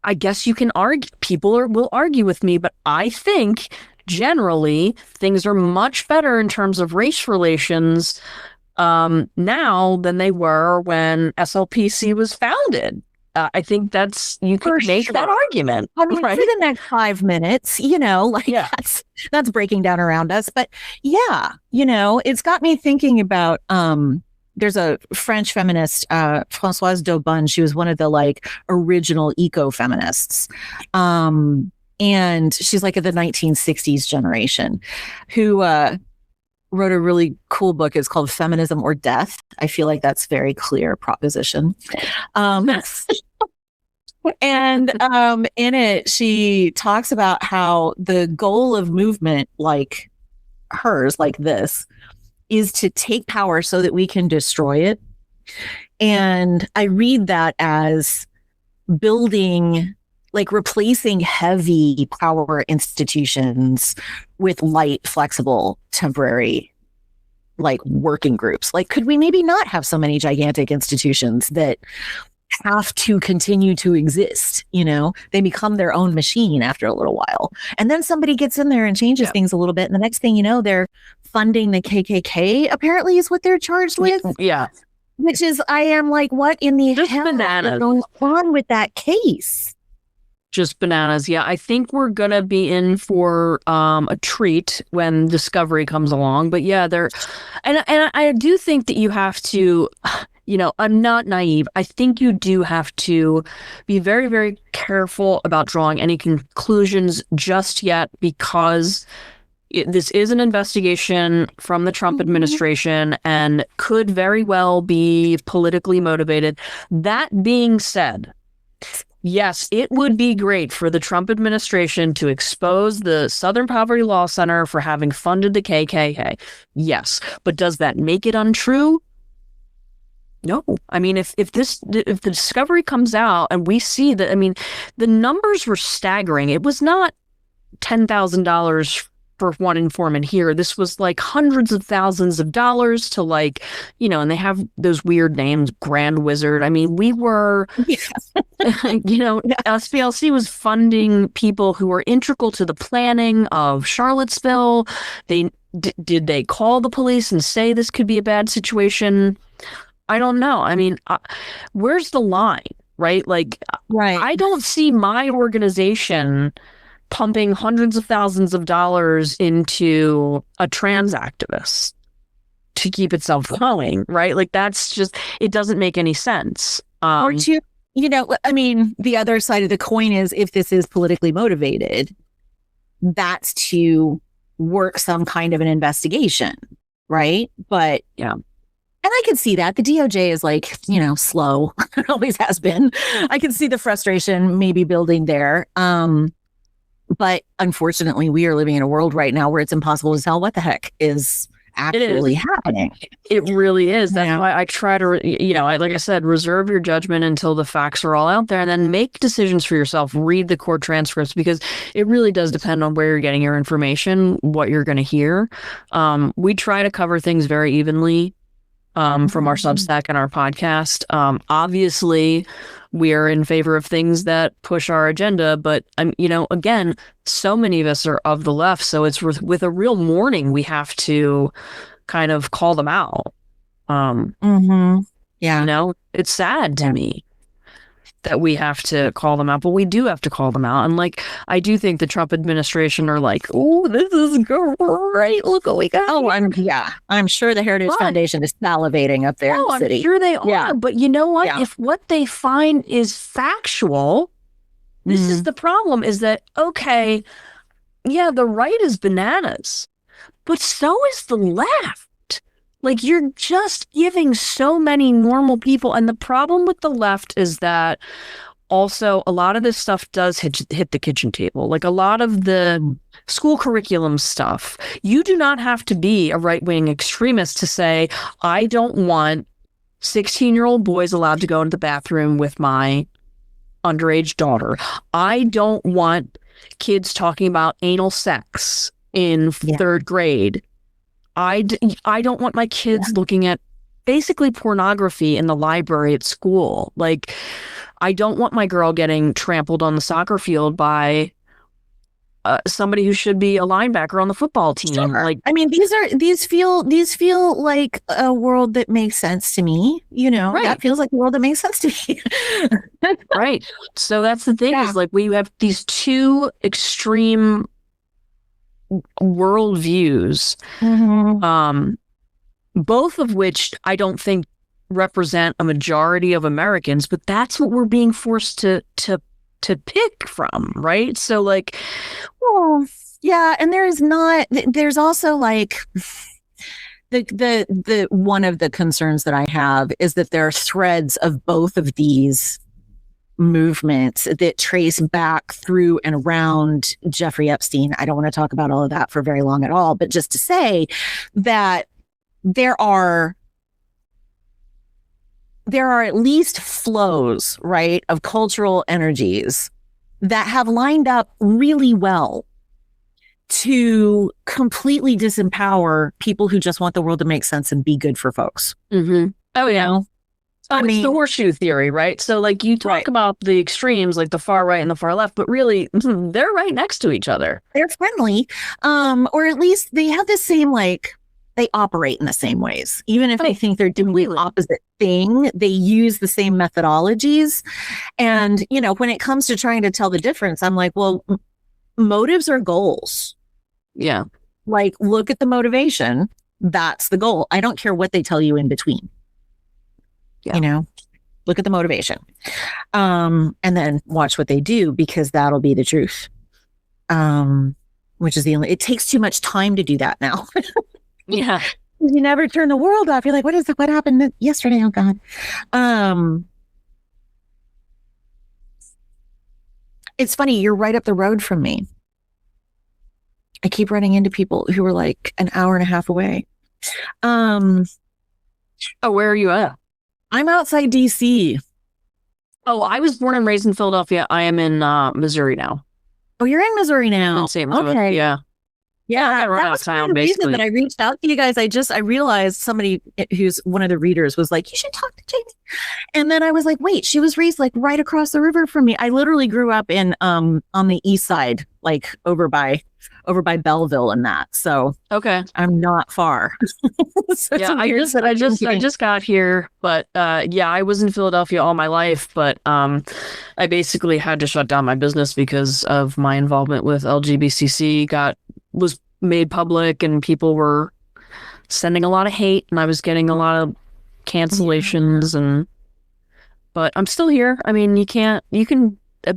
I guess you can argue, will argue with me, but I think generally things are much better in terms of race relations now than they were when SLPC was founded. I think you can make that argument. I mean, right? For the next 5 minutes, that's breaking down around us. But yeah, it's got me thinking about, there's a French feminist, Françoise Daubonne. She was one of the original eco-feminists. And she's like of the 1960s generation who wrote a really cool book. It's called Feminism or Death. I feel like that's very clear proposition. And in it, she talks about how the goal of movement like hers, like this, is to take power so that we can destroy it. And I read that as building, replacing heavy power institutions with light, flexible, temporary, working groups. Could we maybe not have so many gigantic institutions that have to continue to exist? They become their own machine after a little while. And then somebody gets in there and changes things a little bit. And the next thing you know, they're funding the KKK, apparently, is what they're charged with. Yeah. Which is, I am like, what in the just hell bananas is going on with that case? Just bananas. Yeah, I think we're going to be in for a treat when Discovery comes along. But yeah, and I do think that you have to, I'm not naive. I think you do have to be very, very careful about drawing any conclusions just yet, because this is an investigation from the Trump administration and could very well be politically motivated. That being said, yes, it would be great for the Trump administration to expose the Southern Poverty Law Center for having funded the KKK. Yes, but does that make it untrue? No. I mean, if the discovery comes out and we see that, I mean, the numbers were staggering. It was not $10,000 for one informant here. This was hundreds of thousands of dollars to and they have those weird names, Grand Wizard. I mean, we were, SPLC was funding people who were integral to the planning of Charlottesville. Did they call the police and say this could be a bad situation? I don't know. I mean, where's the line, right? Right. I don't see my organization pumping hundreds of thousands of dollars into a trans activist to keep itself going, right? That's just, it doesn't make any sense. Or to, I mean, the other side of the coin is, if this is politically motivated, that's to work some kind of an investigation, right? But yeah. And I can see that the DOJ is slow. It always has been. I can see the frustration maybe building there. But unfortunately, we are living in a world right now where it's impossible to tell what the heck is actually happening. It really is. That's why I try to, like I said, reserve your judgment until the facts are all out there, and then make decisions for yourself. Read the court transcripts, because it really does depend on where you're getting your information, what you're going to hear. We try to cover things very evenly from our Substack and our podcast. Obviously, we are in favor of things that push our agenda, but again, so many of us are of the left, so it's with a real mourning we have to kind of call them out. Yeah, it's sad to me that we have to call them out, but we do have to call them out. And I do think the Trump administration are like, oh, this is great. Look what we got. Oh, I'm sure the Heritage Foundation is salivating up there in the city. I'm sure they are. Yeah. But you know what? Yeah. If what they find is factual, this is the problem, is that, okay, yeah, the right is bananas, but so is the left. You're just giving so many normal people. And the problem with the left is that also a lot of this stuff does hit the kitchen table. A lot of the school curriculum stuff, you do not have to be a right-wing extremist to say, I don't want 16-year-old boys allowed to go into the bathroom with my underage daughter. I don't want kids talking about anal sex in third grade. I don't want my kids looking at basically pornography in the library at school. I don't want my girl getting trampled on the soccer field by somebody who should be a linebacker on the football team. Sure. These feel like a world that makes sense to me. Right. That feels like a world that makes sense to me. Right. So that's the thing is we have these two extreme worldviews, both of which I don't think represent a majority of Americans, but that's what we're being forced to pick from, right? So and there's also the one of the concerns that I have is that there are threads of both of these movements that trace back through and around Jeffrey Epstein. I don't want to talk about all of that for very long at all, but just to say that there are at least flows, right, of cultural energies that have lined up really well to completely disempower people who just want the world to make sense and be good for folks. Oh, yeah. It's the horseshoe theory, right? So you talk about the extremes, the far right and the far left, but really they're right next to each other. They're friendly, or at least they have the same, they operate in the same ways. Even if they think they're doing the opposite thing, they use the same methodologies. And, when it comes to trying to tell the difference, I'm like, well, motives are goals. Yeah. Look at the motivation. That's the goal. I don't care what they tell you in between. Yeah. Look at the motivation. And then watch what they do, because that'll be the truth. Which is it takes too much time to do that now. Yeah. You never turn the world off. You're like, what happened yesterday? Oh God. It's funny. You're right up the road from me. I keep running into people who are an hour and a half away. Oh, where are you at? I'm outside DC. Oh, I was born and raised in Philadelphia. I am in Missouri now. Oh, you're in Missouri now. Okay. Yeah. Yeah, that was kind of the reason that I reached out to you guys. I realized somebody who's one of the readers was like, you should talk to Jamie. And then I was like, wait, she was raised right across the river from me. I literally grew up in on the east side, over by Belleville and that. So okay, I'm not far. So yeah, I just got here, but I was in Philadelphia all my life, but I basically had to shut down my business because of my involvement with LGBCC was made public, and people were sending a lot of hate, and I was getting a lot of cancellations, but I'm still here.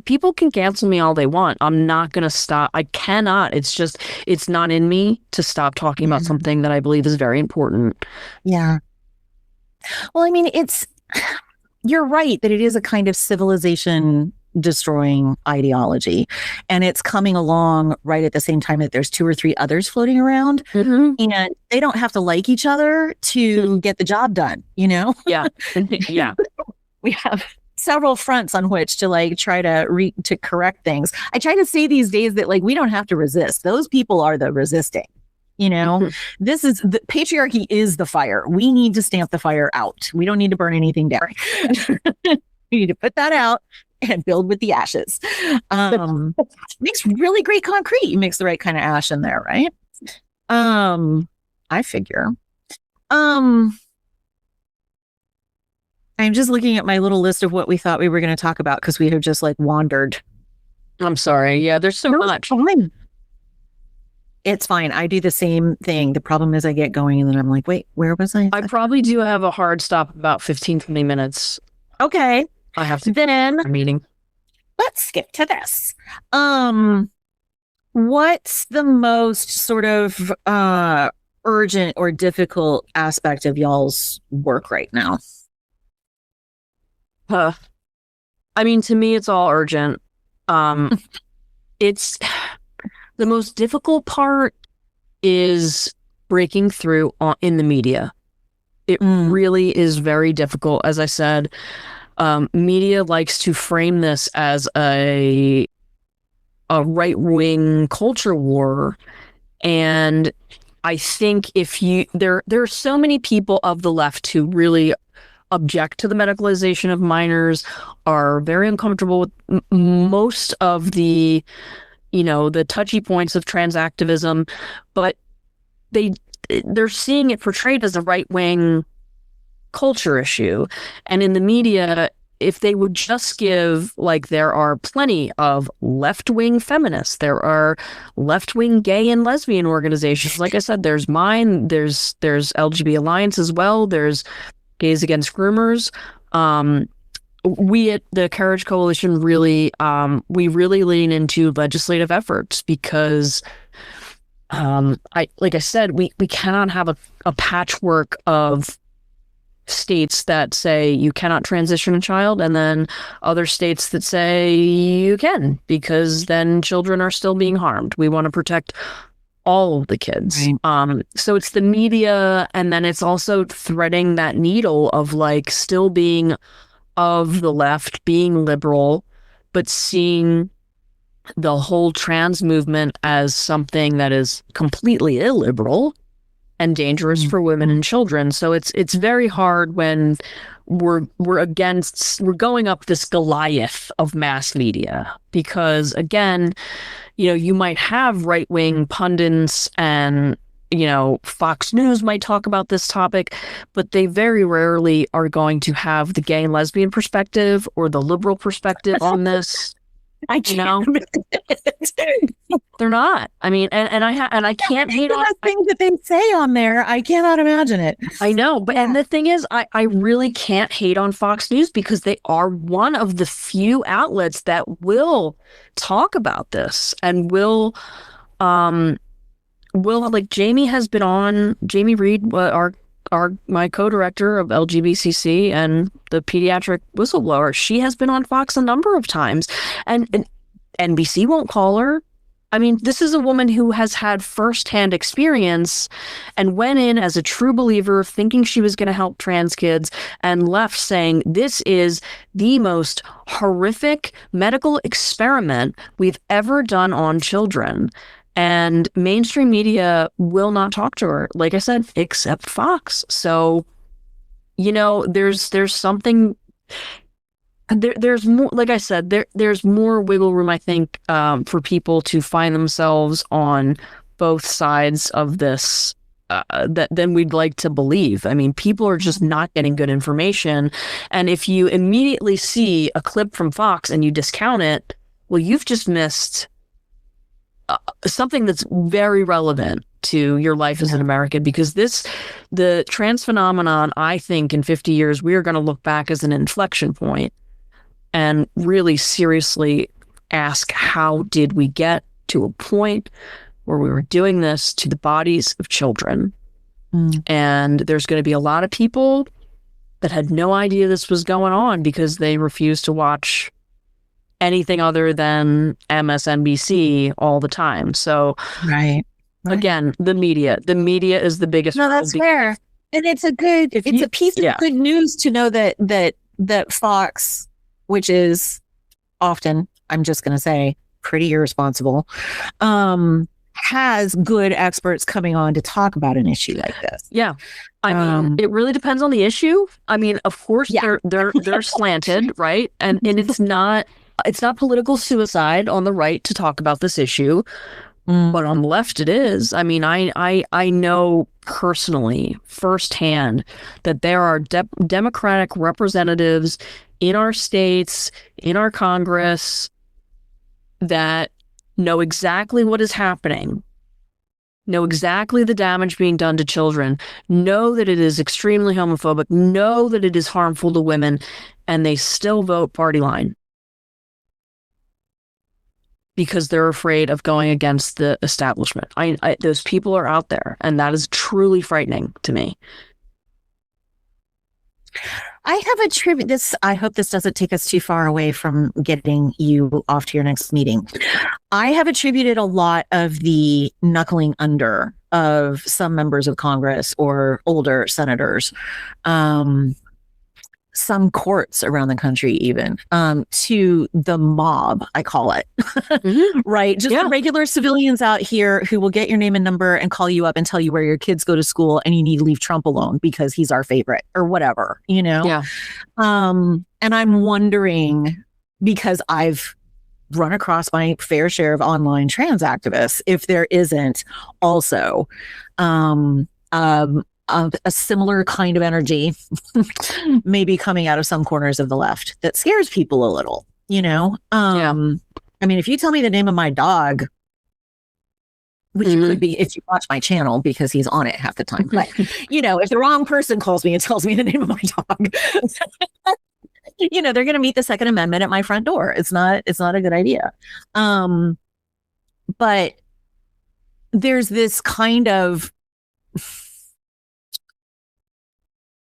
People can cancel me all they want. I'm not going to stop. I cannot. It's not in me to stop talking about something that I believe is very important. Yeah. Well, you're right that it is a kind of civilization destroying ideology. And it's coming along right at the same time that there's 2 or 3 others floating around. And they don't have to like each other to get the job done, Yeah. Yeah. We have several fronts on which to like try to correct things. I try to say these days that like we don't have to resist. Those people are the resisting. This is the patriarchy is the fire. We need to stamp the fire out. We don't need to burn anything down. We need to put that out and build with the ashes. Makes really great concrete. You mix the right kind of ash in there, right? I figure. I'm just looking at my little list of what we thought we were going to talk about because we have just like wandered. I'm sorry. Yeah, there's so much. Fine. It's fine. I do the same thing. The problem is I get going and then I'm like, wait, where was I? I probably do have a hard stop about 15, 20 minutes. Okay. I have to then a meeting. Let's skip to this. What's the most sort of urgent or difficult aspect of y'all's work right now? I mean, to me, it's all urgent. It's the most difficult part is breaking through in the media. It really is very difficult. As I said, media likes to frame this as a right-wing culture war. And I think there are so many people of the left who really object to the medicalization of minors, are very uncomfortable with most of the touchy points of trans activism, but they're seeing it portrayed as a right-wing culture issue. And in the media, if they would just give, like, there are plenty of left-wing feminists, there are left-wing gay and lesbian organizations. Like I said, there's mine, there's LGB Alliance as well, there's Gays Against Groomers. We at the Carriage Coalition really lean into legislative efforts because, like I said, we cannot have a patchwork of states that say you cannot transition a child and then other states that say you can, because then children are still being harmed. We want to protect all of the kids. Right. So it's the media, and then it's also threading that needle of like still being of the left, being liberal, but seeing the whole trans movement as something that is completely illiberal and dangerous for women and children. So it's very hard when we're going up this Goliath of mass media, because again, you might have right-wing pundits and, Fox News might talk about this topic, but they very rarely are going to have the gay and lesbian perspective or the liberal perspective on this. I can't. They're not. I mean, and I can't hate on things that they say on there. I cannot imagine it. I know, but and the thing is, I really can't hate on Fox News because they are one of the few outlets that will talk about this and will like Jamie has been on. Jamie Reed, my co-director of LGBCC and the pediatric whistleblower, she has been on Fox a number of times, and NBC won't call her. I mean, this is a woman who has had firsthand experience and went in as a true believer, thinking she was going to help trans kids, and left saying this is the most horrific medical experiment we've ever done on children. And mainstream media will not talk to her, like I said, except Fox. So, there's something, there's more, like I said, there's more wiggle room, I think, for people to find themselves on both sides of this than we'd like to believe. I mean, people are just not getting good information. And if you immediately see a clip from Fox and you discount it, well, you've just missed something that's very relevant to your life as an American, because the trans phenomenon, I think in 50 years, we are going to look back as an inflection point and really seriously ask, how did we get to a point where we were doing this to the bodies of children? And there's going to be a lot of people that had no idea this was going on because they refused to watch anything other than MSNBC all the time. So right. Again, the media is the biggest. No, that's fair. And it's a piece of good news to know that Fox, which is often, I'm just going to say, pretty irresponsible, has good experts coming on to talk about an issue like this. Yeah. I mean, it really depends on the issue. I mean, of course they're slanted, right? And it's not political suicide on the right to talk about this issue. But on the left, it is. I mean, I know personally, firsthand, that there are Democratic representatives in our states, in our Congress, that know exactly what is happening, know exactly the damage being done to children, know that it is extremely homophobic, know that it is harmful to women, and they still vote party line. Because they're afraid of going against the establishment. Those people are out there, and that is truly frightening to me. I have attributed this. I hope this doesn't take us too far away from getting you off to your next meeting. I have attributed a lot of the knuckling under of some members of Congress or older senators, some courts around the country even, to the mob, I call it, right? Just the regular civilians out here who will get your name and number and call you up and tell you where your kids go to school and you need to leave Trump alone because he's our favorite or whatever, you know? Yeah. And I'm wondering, because I've run across my fair share of online trans activists, if there isn't also a similar kind of energy maybe coming out of some corners of the left that scares people a little, you know? I mean, if you tell me the name of my dog, which could be if you watch my channel because he's on it half the time, but you know, if the wrong person calls me and tells me the name of my dog, you know, they're going to meet the Second Amendment at my front door. It's not a good idea. But there's this kind of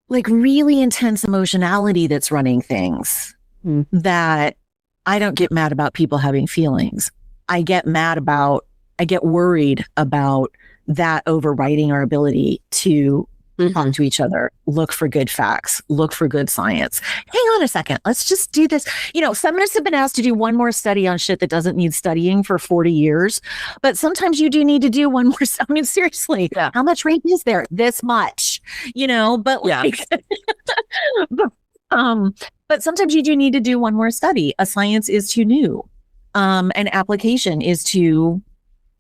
like really intense emotionality that's running things that I don't get mad about people having feelings. I get worried about that overriding our ability to talk to each other, look for good facts, look for good science. Hang on a second. Let's just do this. You know, some of us have been asked to do one more study on shit that doesn't need studying for 40 years. But sometimes you do need to do one more. I mean, seriously, how much rape is there? This much, you know, but like, but sometimes you do need to do one more study. A science is too new. An application is too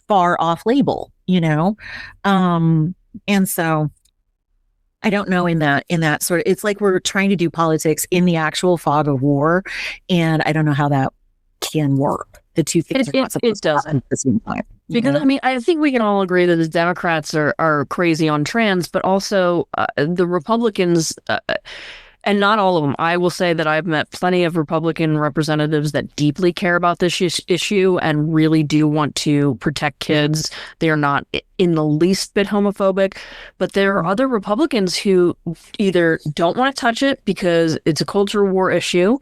far off label, you know? And so I don't know in that sort of, it's like we're trying to do politics in the actual fog of war. And I don't know how that can work. The two things are not supposed to happen at the same time. Because, I mean, I think we can all agree that the Democrats are crazy on trans, but also the Republicans, and not all of them. I will say that I've met plenty of Republican representatives that deeply care about this issue and really do want to protect kids. They are not in the least bit homophobic, but there are other Republicans who either don't want to touch it because it's a culture war issue,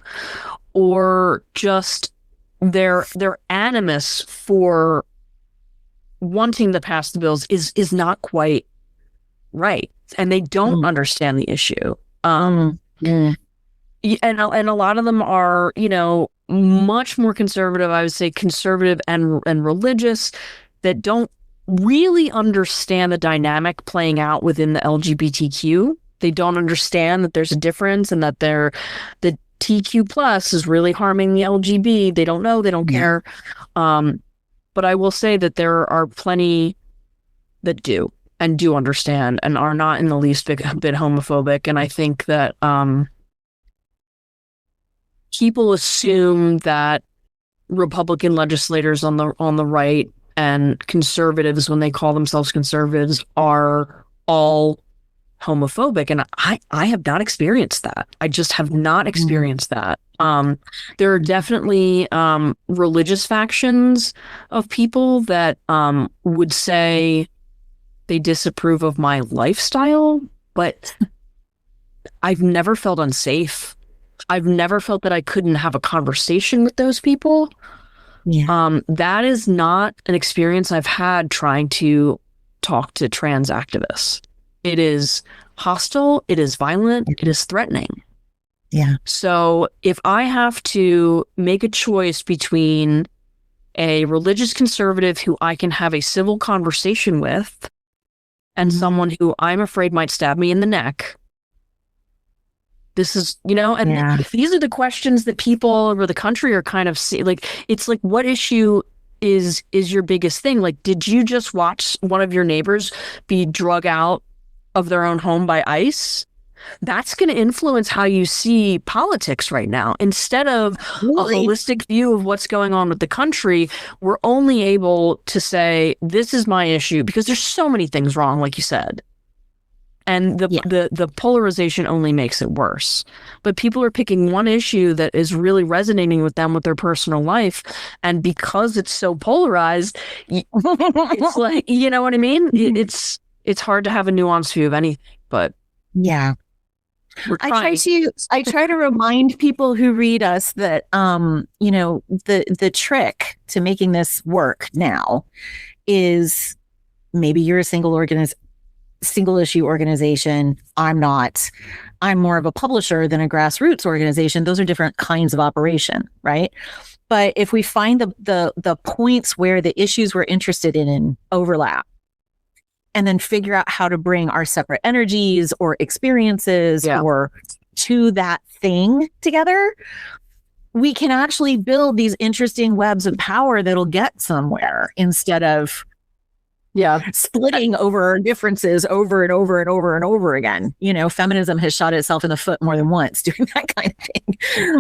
or just their animus for wanting to pass the bills is not quite right, and they don't understand the issue. And a lot of them are, you know, much more conservative. I would say conservative and religious, that don't really understand the dynamic playing out within the LGBTQ. They don't understand that there's a difference and that the TQ plus is really harming the LGB. They don't know. They don't care. But I will say that there are plenty that do. And do understand and are not in the least bit homophobic. And I think that people assume that Republican legislators on the right and conservatives, when they call themselves conservatives, are all homophobic. And I have not experienced that. I just have not experienced that. There are definitely religious factions of people that would say they disapprove of my lifestyle, but I've never felt unsafe I've never felt that I couldn't have a conversation with those people. Yeah. That is not an experience I've had trying to talk to trans activists. It is hostile, it is violent, it is threatening. Yeah. So if I have to make a choice between a religious conservative who I can have a civil conversation with and someone who I'm afraid might stab me in the neck, this is, and these are the questions that people all over the country are kind of like, it's like, what issue is your biggest thing? Like, did you just watch one of your neighbors be drug out of their own home by ICE? That's going to influence how you see politics right now. Instead of a holistic view of what's going on with the country, we're only able to say, this is my issue, because there's so many things wrong, like you said. And the polarization only makes it worse. But people are picking one issue that is really resonating with them with their personal life. And because it's so polarized, it's like, you know what I mean? It's hard to have a nuanced view of anything, but yeah. I try to remind people who read us that the trick to making this work now is maybe you're a single issue organization. I'm not. I'm more of a publisher than a grassroots organization. Those are different kinds of operation, right? But if we find the points where the issues we're interested in overlap, and then figure out how to bring our separate energies or experiences or to that thing together, we can actually build these interesting webs of power that'll get somewhere instead of splitting over differences over and over and over and over again. Feminism has shot itself in the foot more than once doing that kind of thing.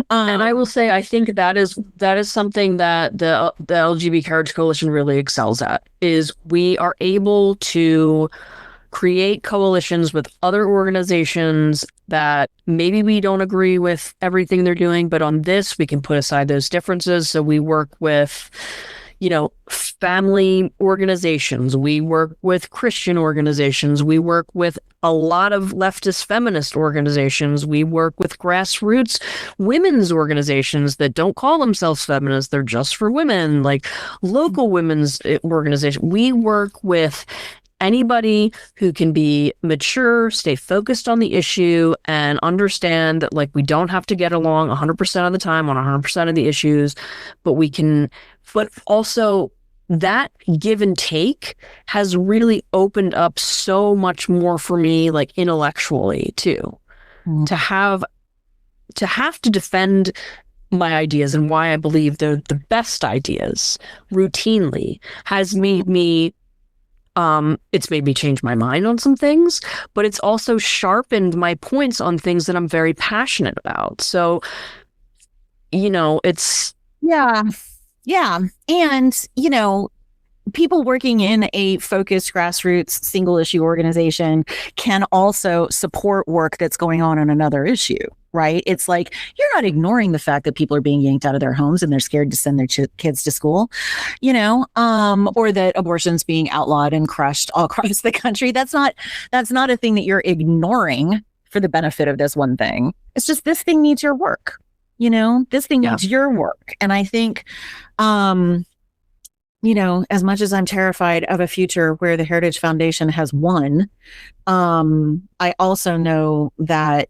And I will say, I think that is something that the LGBT Carriage Coalition really excels at, is we are able to create coalitions with other organizations that maybe we don't agree with everything they're doing, but on this, we can put aside those differences. So we work with family organizations. We work with Christian organizations. We work with a lot of leftist feminist organizations. We work with grassroots women's organizations that don't call themselves feminists. They're just for women, like local women's organization. We work with anybody who can be mature, stay focused on the issue, and understand that, like, we don't have to get along 100% of the time on 100% of the issues, but also that give and take has really opened up so much more for me, like intellectually too, to have to defend my ideas and why I believe they're the best ideas routinely has made me it's made me change my mind on some things, but it's also sharpened my points on things that I'm very passionate about. So, it's yeah. And, people working in a focused grassroots single issue organization can also support work that's going on another issue, right? It's like, you're not ignoring the fact that people are being yanked out of their homes and they're scared to send their kids to school, or that abortion's being outlawed and crushed all across the country. That's not a thing that you're ignoring for the benefit of this one thing. It's just, this thing needs your work. This thing needs your work. And I think, as much as I'm terrified of a future where the Heritage Foundation has won, I also know that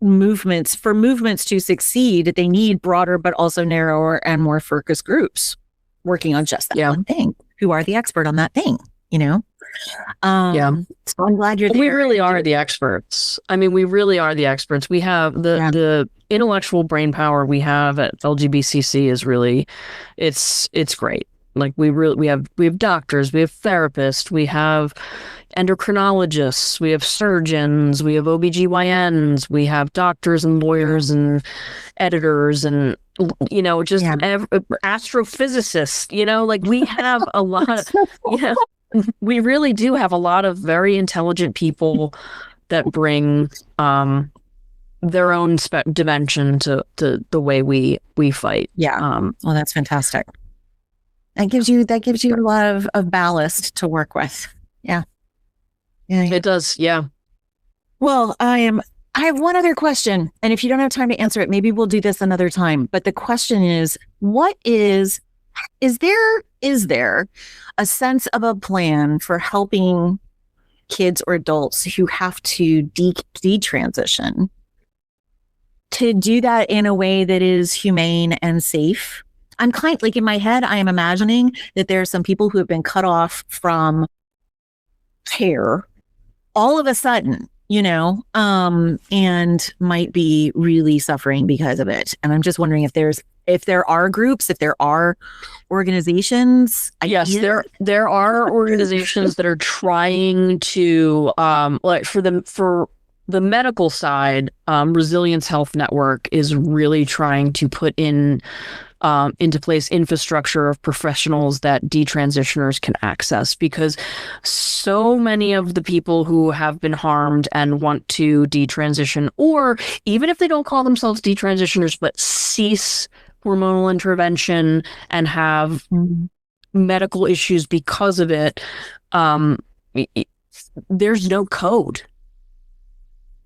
movements to succeed, they need broader, but also narrower and more focused groups working on just that one thing, who are the expert on that thing, So I'm glad you're there. We really are the experts. I mean, we really are the experts. We have the intellectual brain power we have at LGBCC is really, it's great. Like we have doctors, we have therapists, we have endocrinologists, we have surgeons, we have OBGYNs, we have doctors and lawyers and editors and, astrophysicists, like we have a lot, we really do have a lot of very intelligent people that bring their own dimension to the way we fight. Well, that's fantastic. That gives you a lot of ballast to work with. Yeah. It does. Yeah. Well, I am I have one other question. And if you don't have time to answer it, maybe we'll do this another time. But the question is, is there a sense of a plan for helping kids or adults who have to detransition to do that in a way that is humane and safe? I'm in my head, I am imagining that there are some people who have been cut off from care all of a sudden, and might be really suffering because of it. And I'm just wondering if there are groups, if there are organizations. Yes, there are organizations that are trying to, for the medical side, Resilience Health Network is really trying to put into place infrastructure of professionals that detransitioners can access, because so many of the people who have been harmed and want to detransition, or even if they don't call themselves detransitioners but cease hormonal intervention and have medical issues because of it, there's no code.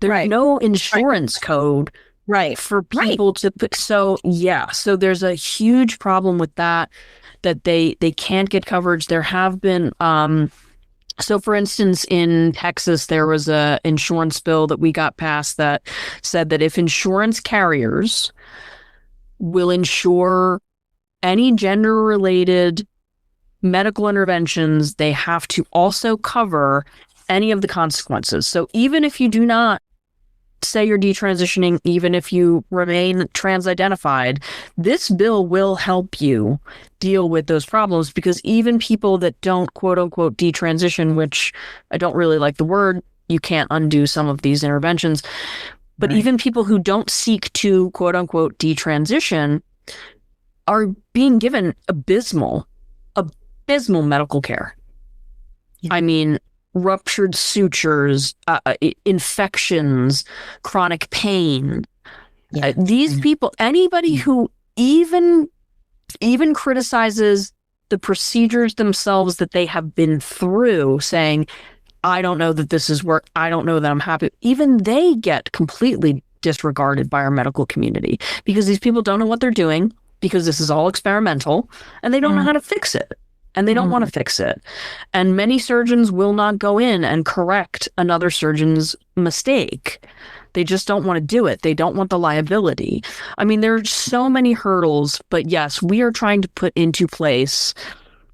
There's no insurance code for people to put. So there's a huge problem with that they can't get coverage. There have been, so for instance, in Texas, there was a insurance bill that we got passed that said that if insurance carriers will insure any gender-related medical interventions, they have to also cover any of the consequences. So even if you do not say you're detransitioning, even if you remain trans-identified, this bill will help you deal with those problems, because even people that don't quote-unquote detransition, which I don't really like the word, you can't undo some of these interventions, but even people who don't seek to quote-unquote detransition are being given abysmal medical care. Yeah. I mean, ruptured sutures, infections, chronic pain. Yeah. These people, anybody who even criticizes the procedures themselves that they have been through, saying, I don't know that this is work, I don't know that I'm happy, even they get completely disregarded by our medical community, because these people don't know what they're doing, because this is all experimental, and they don't know how to fix it. And they don't want to fix it. And many surgeons will not go in and correct another surgeon's mistake. They just don't want to do it. They don't want the liability. I mean, there are so many hurdles, but yes, we are trying to put into place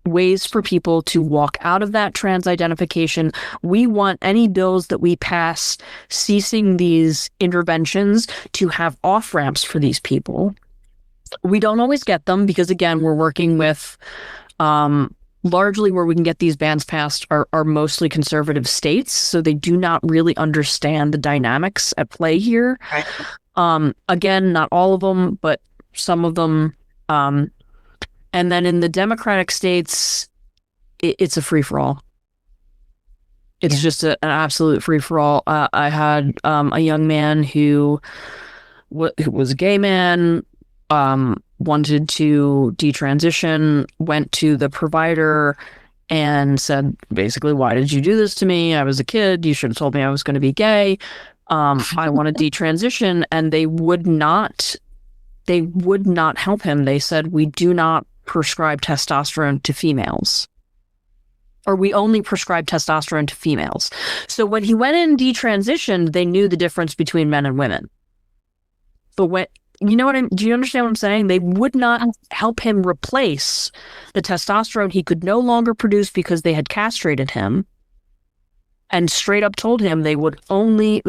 ways for people to walk out of that trans identification. We want any bills that we pass ceasing these interventions to have off-ramps for these people. We don't always get them because, again, we're working with largely where we can get these bans passed are mostly conservative states, so they do not really understand the dynamics at play here. Right. Again, not all of them, but some of them. And then in the Democratic states, it's a free-for-all. It's just an absolute free-for-all. I had a young man who was a gay man, wanted to detransition, went to the provider and said, basically, why did you do this to me? I was a kid. You should have told me I was going to be gay. I want to detransition. And they would not help him. They said, we do not prescribe testosterone to females, or we only prescribe testosterone to females. So when he went in and detransitioned, they knew the difference between men and women. But do you understand what I'm saying? They would not help him replace the testosterone he could no longer produce because they had castrated him, and straight up told him they only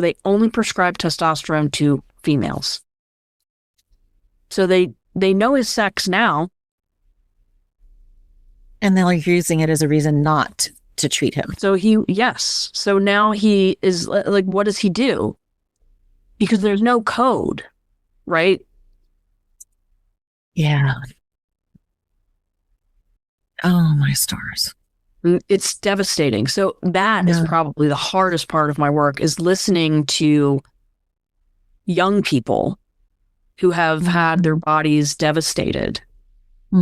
prescribe testosterone to females. So they know his sex now. And they're using it as a reason not to treat him. So now he is like, what does he do? Because there's no code. Right? Yeah. Oh, my stars. It's devastating. So that is probably the hardest part of my work, is listening to young people who have had their bodies devastated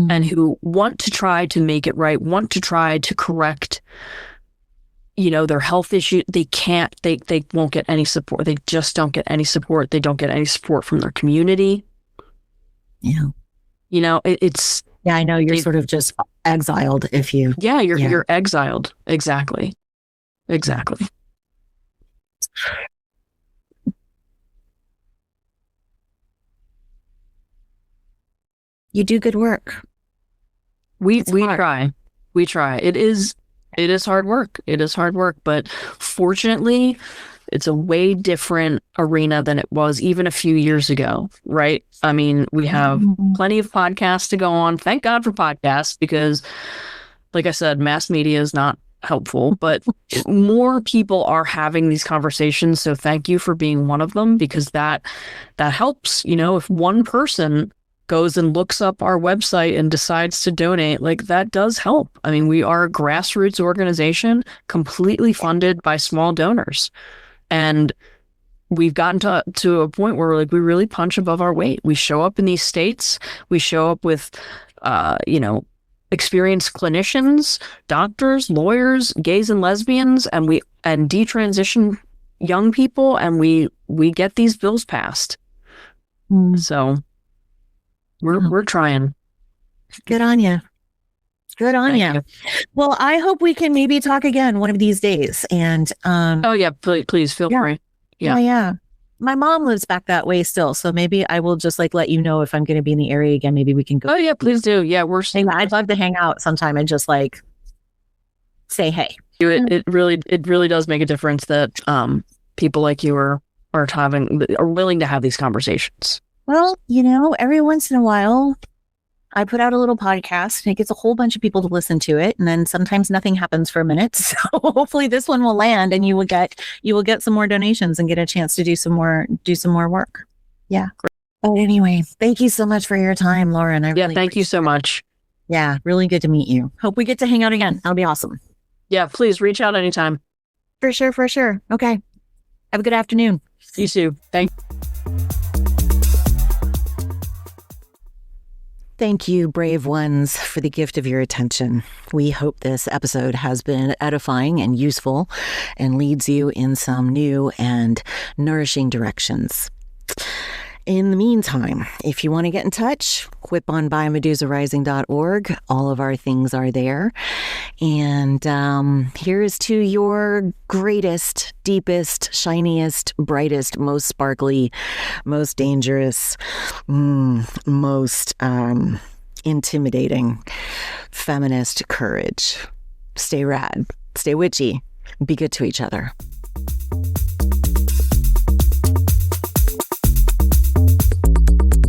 and who want to try to make it right, want to try to correct their health issue, they won't get any support. They just don't get any support. They don't get any support from their community. Yeah. It's... Yeah, I know you're sort of just exiled if you... Yeah, you're exiled. Exactly. You do good work. We try. It is hard work. But fortunately, it's a way different arena than it was even a few years ago, right? I mean, we have plenty of podcasts to go on. Thank God for podcasts, because, like I said, mass media is not helpful, but more people are having these conversations. So thank you for being one of them, because that helps. If one person goes and looks up our website and decides to donate, like, that does help. I mean, we are a grassroots organization completely funded by small donors. And we've gotten to a point where we really punch above our weight. We show up in these states. We show up with, experienced clinicians, doctors, lawyers, gays and lesbians, and detransition young people, and we get these bills passed. So we're trying. Good on you. Good on you. Well, I hope we can maybe talk again one of these days. And oh yeah, please feel free. Yeah. My mom lives back that way still, so maybe I will just let you know if I'm going to be in the area again. Maybe we can go. Oh yeah, please do. Yeah, I'd love to hang out sometime and just say hey. It really does make a difference that people like you are willing to have these conversations. Well, every once in a while, I put out a little podcast and it gets a whole bunch of people to listen to it. And then sometimes nothing happens for a minute. So hopefully this one will land and you will get some more donations and get a chance to do some more work. Yeah. But anyway, thank you so much for your time, Lauren. Thank you so much. Yeah. Really good to meet you. Hope we get to hang out again. That'll be awesome. Yeah. Please reach out anytime. For sure. Okay. Have a good afternoon. You too. Thank you, brave ones, for the gift of your attention. We hope this episode has been edifying and useful and leads you in some new and nourishing directions. In the meantime, if you want to get in touch, whip on by medusarising.org. All of our things are there. And here's to your greatest, deepest, shiniest, brightest, most sparkly, most dangerous, most intimidating feminist courage. Stay rad, stay witchy, be good to each other.